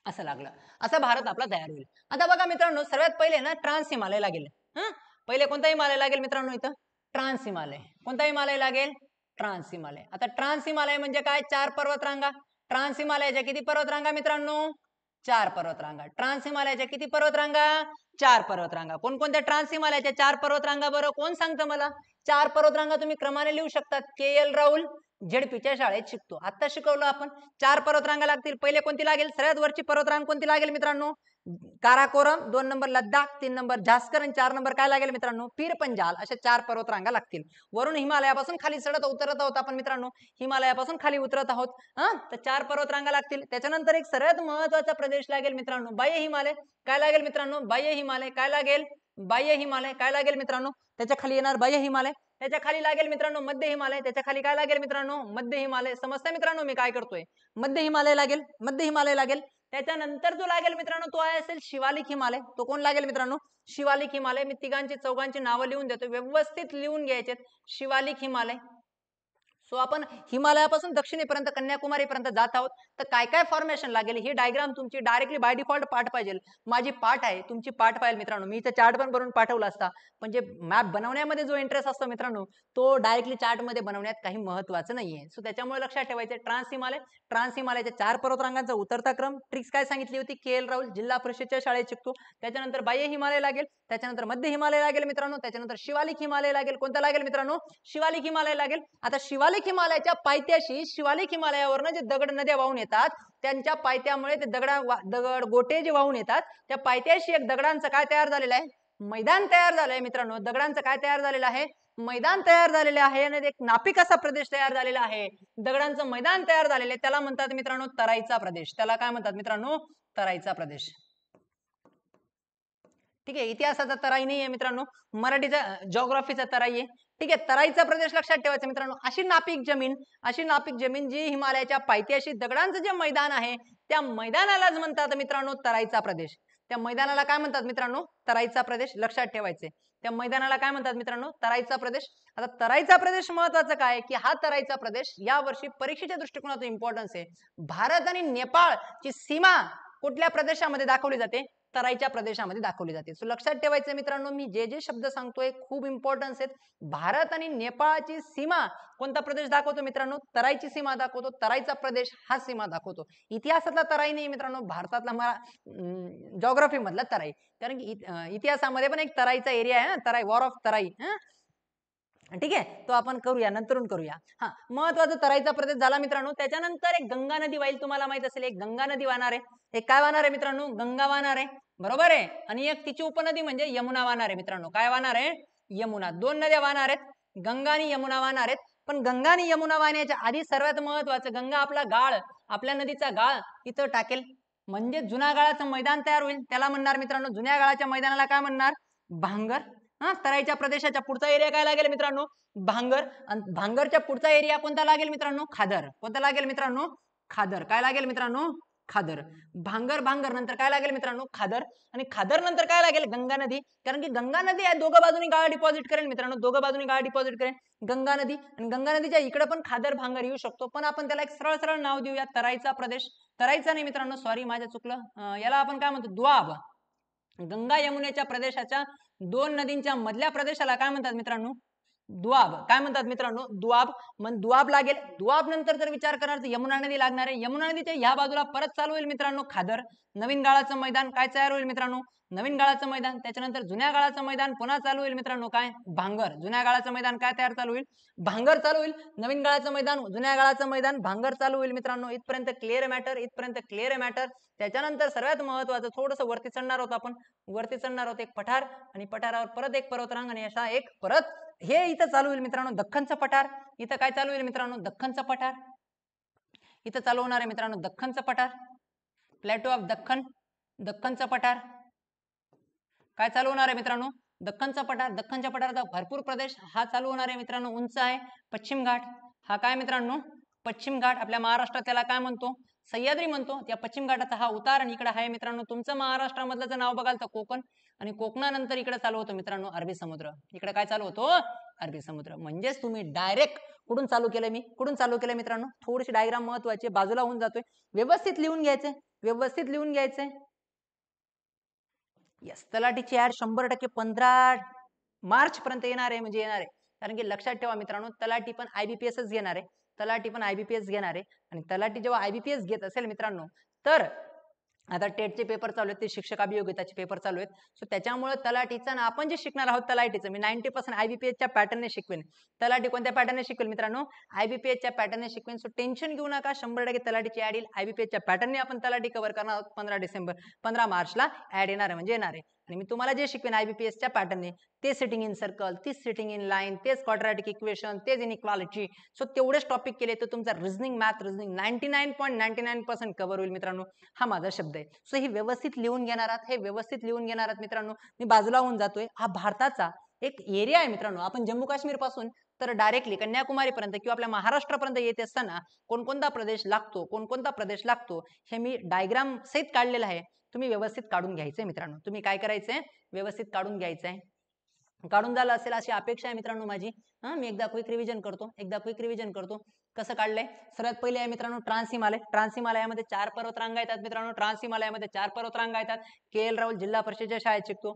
असं लागलं. असा भारत आपला तयार होईल. आता बघा मित्रांनो सर्वात पहिले ना ट्रान्स हिमालय लागेल. पहिले कोणता हिमालय लागेल मित्रांनो इथं ट्रान्स हिमालय. कोणता हिमालय लागेल ट्रान्स हिमालय. आता ट्रान्स हिमालय म्हणजे काय 4 पर्वतरांगा. ट्रान्स हिमालयाच्या किती पर्वतरांगा मित्रांनो 4 पर्वतरांगा. ट्रान्स हिमालयाच्या किती पर्वतरांगा 4 पर्वतरांगा. कोणकोणत्या ट्रान्स हिमालयाच्या 4 पर्वतरांगा बरं कोण सांगतं मला. 4 पर्वतरांगा तुम्ही क्रमाने लिहू शकतात. के.एल. राहुल झेडपीच्या शाळेत शिकतो. आता शिकवलं आपण 4 पर्वतरांगा लागतील. पहिले कोणती लागेल सर्वात वरची पर्वतरांग कोणती लागेल मित्रांनो काराकोरम, 2 नंबर लद्दाख, 3 नंबर जास्कर आणि 4 नंबर काय लागेल मित्रांनो पीर पंजाल. अशा 4 पर्वतरांगा लागतील. वरून हिमालयापासून खाली चढत उतरत आहोत आपण मित्रांनो. हिमालयापासून खाली उतरत आहोत. तर 4 पर्वतरांगा लागतील. त्याच्यानंतर एक सर्वात महत्वाचा प्रदेश लागेल मित्रांनो बाह्य हिमालय. काय लागेल मित्रांनो बाह्य हिमालय. काय लागेल बाह्य हिमालय. काय लागेल मित्रांनो त्याच्या खाली येणार बाह्य हिमालय. त्याच्या खाली लागेल मित्रांनो मध्य हिमालय. त्याच्या खाली काय लागेल मित्रांनो मध्य हिमालय. समजतंय मित्रांनो मी काय करतोय. मध्य हिमालय लागेल, मध्य हिमालय लागेल. त्याच्यानंतर जो लागेल मित्रांनो तो आहे असेल शिवालिक हिमालय. तो कोण लागेल मित्रांनो शिवालिक हिमालय. मी तिघांची चौघांची नावं लिहून देतो, व्यवस्थित लिहून घ्यायचे. शिवालिक हिमालय. सो आपण हिमालयापासून दक्षिणेपर्यंत कन्याकुमारी पर्यंत जात आहोत. तर काय काय फॉर्मेशन लागेल ही डायग्राम तुमची डायरेक्टली बाय डिफॉल्ट पाठ पाहिजे. माझी पाठ आहे तुमची पाठ पाहिजे मित्रांनो. मी इथे चार्ट पण बनवून पाठवला असता पण जे मॅप बनवण्यामध्ये जो इंटरेस्ट असतो मित्रांनो तो डायरेक्टली चार्ट मध्ये बनवण्यात काही महत्वाचं नाहीये. सो त्याच्यामुळे लक्षात ठेवायचे ट्रान्स हिमालय. ट्रान्स हिमालयाच्या 4 पर्वतरांगांचा उतरता क्रम. ट्रिक्स काय सांगितली होती के.एल. राहुल जिल्हा परिषदच्या शाळेत शिकतो. त्याच्यानंतर बाह्य हिमालय लागेल, त्याच्यानंतर मध्य हिमालय लागेल मित्रांनो, त्याच्यानंतर शिवालिक हिमालय लागेल. कोणता लागेल मित्रांनो शिवालिक हिमालय लागेल. आता शिवालिक हिमालयाच्या पायथ्याशी शिवालिक हिमालयावरनं जे दगड नद्या वाहून येतात त्यांच्या पायथ्यामुळे ते दगड गोटे जे वाहून येतात त्या पायथ्याशी एक दगडांचं काय तयार झालेलं आहे मैदान तयार झालंय मित्रांनो. दगडांचं काय तयार झालेलं आहे मैदान तयार झालेले आहे आणि एक नापीक असा प्रदेश तयार झालेला आहे. दगडांचं मैदान तयार झालेलं आहे त्याला म्हणतात मित्रांनो तराईचा प्रदेश. त्याला काय म्हणतात मित्रांनो तराईचा प्रदेश. ठीक आहे. इतिहासाचा तराई नाही आहे मित्रांनो, मराठीचा जॉग्राफीचा तराई आहे. ठीक आहे. तराईचा प्रदेश लक्षात ठेवायचा मित्रांनो. अशी नापीक जमीन जी हिमालयाच्या पायथ्याशी दगडांचं जे मैदान आहे त्या मैदानालाच म्हणतात मित्रांनो तराईचा प्रदेश. त्या मैदानाला काय म्हणतात मित्रांनो तराईचा प्रदेश. लक्षात ठेवायचे त्या मैदानाला काय म्हणतात मित्रांनो तराईचा प्रदेश. आता तराईचा प्रदेश महत्वाचा काय की हा तराईचा प्रदेश या वर्षी परीक्षेच्या दृष्टिकोनातून इम्पॉर्टन्स आहे. भारत आणि नेपाळची सीमा कुठल्या प्रदेशामध्ये दाखवली जाते तराईच्या प्रदेशामध्ये दाखवली जाते. सो लक्षात ठेवायचं मित्रांनो, मी जे जे शब्द सांगतोय खूप इम्पॉर्टन्स आहेत. भारत आणि नेपाळची सीमा कोणता प्रदेश दाखवतो मित्रांनो? तराईची सीमा दाखवतो. तराईचा प्रदेश हा सीमा दाखवतो. इतिहासातला तराई नाही मित्रांनो, भारतातला जॉग्राफी मधला तराई. कारण की इतिहासामध्ये पण एक तराईचा एरिया आहे ना, तराई, वॉर ऑफ तराई. ठीक आहे, तो आपण करूया, नंतरून करूया. हा, महत्वाचा तराईचा प्रदेश झाला मित्रांनो. त्याच्यानंतर एक गंगा नदी वाहील, तुम्हाला माहित असेल, एक गंगा नदी वाहणार आहे. एक काय वाहणार आहे मित्रांनो? गंगा वाहणार आहे, बरोबर आहे. आणि एक तिची उपनदी म्हणजे यमुना वाहणार आहे मित्रांनो. काय वाहणार आहे? यमुना. दोन नद्या वाहणार आहेत, गंगा आणि यमुना वाहणार आहेत. पण गंगा आणि यमुना वाहण्याच्या आधी सर्वात महत्वाचं, गंगा आपला गाळ, आपल्या नदीचा गाळ इथं टाकेल, म्हणजे जुना गाळाचं मैदान तयार होईल. त्याला म्हणणार मित्रांनो, जुन्या गाळाच्या मैदानाला काय म्हणणार? भांगर. तराईच्या प्रदेशाच्या पुढचा एरिया काय लागेल मित्रांनो? भांगर. आणि भांगरच्या पुढचा एरिया कोणता लागेल मित्रांनो? खादर. कोणता लागेल मित्रांनो? खादर. काय लागेल मित्रांनो? खादर. भांगर, भांगर नंतर काय लागेल मित्रांनो? खादर. आणि खादर नंतर काय लागेल? गंगा नदी. कारण की गंगा नदी या दोघं बाजूनी गाळ डिपॉझिट करेल मित्रांनो, दोघं बाजूनी गाळ डिपॉझिट करेल गंगा नदी. आणि गंगा नदीच्या इकडे पण खादर, भांगर येऊ शकतो, पण आपण त्याला एक सरळ सरळ नाव देऊया, तराईचा प्रदेश. तराईचा नाही मित्रांनो, सॉरी, माझ्या चुकलं. याला आपण काय म्हणतो? द्वाब. गंगा यमुनेच्या प्रदेशाच्या दोन नदींच्या मधल्या प्रदेशाला काय म्हणतात मित्रांनो? दुआब. काय म्हणतात मित्रांनो? दुआब. मग दुआब लागेल. दुआब नंतर जर विचार करणार तर यमुना नदी लागणार आहे. यमुना नदीच्या ह्या बाजूला परत चालू होईल मित्रांनो खादर. नवीन गाळाचं मैदान काय तयार होईल मित्रांनो? नवीन गाळाचं मैदान. त्याच्यानंतर जुन्या गाळाचं मैदान पुन्हा चालू होईल मित्रांनो, काय? भांगर. जुन्या गाळाचं मैदान काय तयार चालू होईल? भांगर चालू होईल. नवीन गाळाचं मैदान, जुन्या गाळाचं मैदान, भांगर चालू होईल मित्रांनो. इथपर्यंत क्लिअर मॅटर, इथपर्यंत क्लिअर मॅटर. त्याच्यानंतर सर्वात महत्वाचं, थोडंसं वरती चढणार आहोत आपण. वरती चढणार आहोत, एक पठार, आणि पठारावर परत एक पर्वतरांग, आणि असा एक परत हे इथं चालू होईल मित्रांनो दख्खनचं पठार. इथं काय चालू होईल मित्रांनो? दख्खनचं पठार. इथं चालू होणार आहे मित्रांनो दख्खनचं पठार, प्लॅटो ऑफ दख्खन, दख्खनचं पठार. काय चालू होणार आहे मित्रांनो? दख्खनचा पठार. दख्खनच्या पठाराचा भरपूर प्रदेश हा चालू होणार आहे मित्रांनो. उंच आहे पश्चिम घाट. हा काय मित्रांनो? पश्चिम घाट. आपल्या महाराष्ट्रात त्याला काय म्हणतो? सह्याद्री म्हणतो. त्या पश्चिम घाटाचा हा उतार. आणि इकडे आहे मित्रांनो तुमचं महाराष्ट्रामधलं जर नाव बघाल तर कोकण. आणि कोकणानंतर इकडे चालू होतो मित्रांनो अरबी समुद्र. इकडे काय चालू होतो? अरबी समुद्र. म्हणजेच तुम्ही डायरेक्ट कुठून चालू केलं? मी कुठून चालू केलं मित्रांनो? थोडीशी डायग्राम महत्वाची, बाजूला होऊन जातोय. व्यवस्थित लिहून घ्यायचंय, व्यवस्थित लिहून घ्यायचंय. यस, तलाठीची ऍड 100% 15 मार्च पर्यंत येणार आहे, म्हणजे येणार आहे. कारण की लक्षात ठेवा मित्रांनो, तलाठी पण IBPS घेणार आहे. तलाठी पण IBPS घेणार आहे. आणि तलाठी जेव्हा IBPS घेत असेल मित्रांनो, तर आता टेटचे पेपर चालू आहेत, ते शिक्षक अभियोगिताचे पेपर चालू आहेत. सो त्याच्यामुळे तलाठीचं ना आपण जे शिकणार आहोत तलाठीचं, मी 90% IBPSच्या पॅटर्नने शिकवेन. तलाठी कोणत्या पॅटर्नने शिकवेल मित्रांनो? IBPSच्या पॅटर्नने शिकवेन. सो टेन्शन घेऊ नका, 100% तलाठीची ऍड येईल. IBPSच्या पॅटर्नने आपण तलाठी कव्हर करणार आहोत. 15 मार्चला ऍड येणार आहे, म्हणजे येणार आहे. आणि मी तुम्हाला जे शिकवेन IBPSच्या पॅटर्नने, ते सिटिंग इन सर्कल, तीच सिटिंग इन लाईन, तेच क्वाड्रॅटिक इक्वेशन, तेच इनइक्वालिटी. सो तेवढेच टॉपिक केले तर तुमचा रिझनिंग, मॅथ, रिझनिंग 99.99% कव्हर होईल मित्रांनो. हा माझा शब्द आहे. सो हे व्यवस्थित लिहून घेणार आहात, हे व्यवस्थित लिहून घेणार आहात मित्रांनो. मी बाजूला होऊन जातोय. हा भारताचा एक एरिया आहे मित्रांनो. आपण जम्मू काश्मीर पासून तर डायरेक्टली कन्याकुमारी पर्यंत किंवा आपल्या महाराष्ट्रापर्यंत येत असताना कोणकोणता प्रदेश लागतो, कोणकोणता प्रदेश लागतो, हे मी डायग्राम सहित काढलेलं आहे. तुम्ही व्यवस्थित काढून घ्यायचंय मित्रांनो. तुम्ही काय करायचंय? व्यवस्थित काढून घ्यायचंय. काढून झालं असेल अशी अपेक्षा आहे मित्रांनो माझी. मी एकदा क्विक रिव्हिजन करतो. कसं काढलंय? सर्वात पहिले आहे मित्रांनो ट्रान्स हिमालय. ट्रान्स हिमालयामध्ये 4 पर्वतरांगा येतात मित्रांनो. ट्रान्स हिमालयामध्ये 4 पर्वतरांगा येतात. KL राहुल जिल्हा परिषदेच्या शाळेत शिकतो.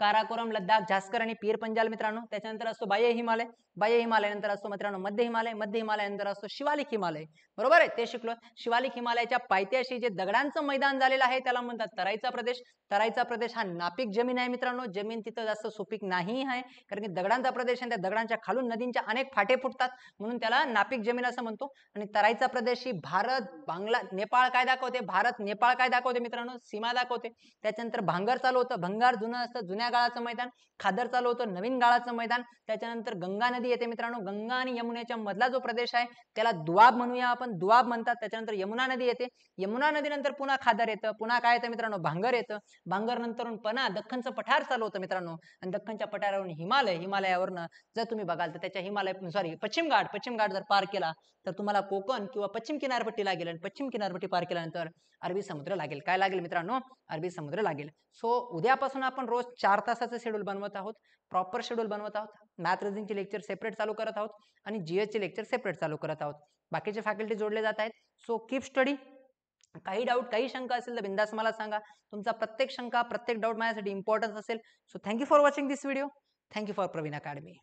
काराकोरम, लद्दाख, झास्कर आणि पीर पंजाल मित्रांनो. त्याच्यानंतर असतो बाह्य हिमालय. बाह्य हिमालय नंतर असतो मित्रांनो मध्य हिमालय. मध्य हिमालयानंतर असतो शिवालिक हिमालय. बरोबर आहे, ते शिकलो. शिवालिक हिमालयाच्या पायथ्याशी जे दगडांचं मैदान झालेलं आहे त्याला म्हणतात तराईचा प्रदेश. तराईचा प्रदेश हा नापीक जमीन आहे मित्रांनो. जमीन तिथं जास्त सुपीक नाही आहे, कारण की दगडांचा प्रदेश आहे. त्या दगडांच्या खालून नदींच्या अनेक फाटे फुटतात, म्हणून त्याला नापीक जमीन असं म्हणतो. आणि तराईचा प्रदेश ही भारत, बांगला, नेपाळ काय दाखवते? भारत नेपाळ काय दाखवते मित्रांनो? सीमा दाखवते. त्याच्यानंतर भांगर चालू होतं. भंगार जुनं असतं, जुन्या गाळाचं मैदान. खादर चालू होतं, नवीन गाळाचं मैदान. त्याच्यानंतर गंगा नदी येते मित्रांनो. गंगा आणि यमुनेच्या मधला जो प्रदेश आहे त्याला दुआब म्हणूया आपण, दुआब म्हणतात. त्याच्यानंतर यमुना नदी येते. यमुना नदीनंतर पुन्हा खादर येतं. पुन्हा काय येतं मित्रांनो? भांगर येतं. भांगर नंतर पुन्हा दख्खनचं पठार चालू होतं मित्रांनो. आणि दख्खनच्या पठारावरून हिमालय, हिमालयावरनं जर तुम्ही बघाल तर त्याच्या पश्चिम घाट जर पार केला तर तुम्हाला कोकण किंवा पश्चिम किनारपट्टी लागेल. आणि पश्चिम किनारपट्टी पार केल्यानंतर अरबी समुद्र लागेल. काय लागेल मित्रांनो? अरबी समुद्र लागेल. सो उद्यापासून आपण रोज 4 तासाचं शेड्यूल बनवत आहोत, प्रॉपर शेड्यूल बनवत आहोत. मॅथ रिझनिंगचे लेक्चर सेपरेट चालू करत आहोत आणि GS चे लेक्चर सेपरेट चालू करत आहोत. बाकीचे फॅकल्टी जोडले जात आहेत. So keep study. काही डाऊट काही शंका असेल तर बिंदास मला सांगा. तुमचा प्रत्येक शंका प्रत्येक डाऊट माझ्यासाठी इम्पॉर्टन्स असेल. So thank you for watching this video. Thank you for Praveen academy.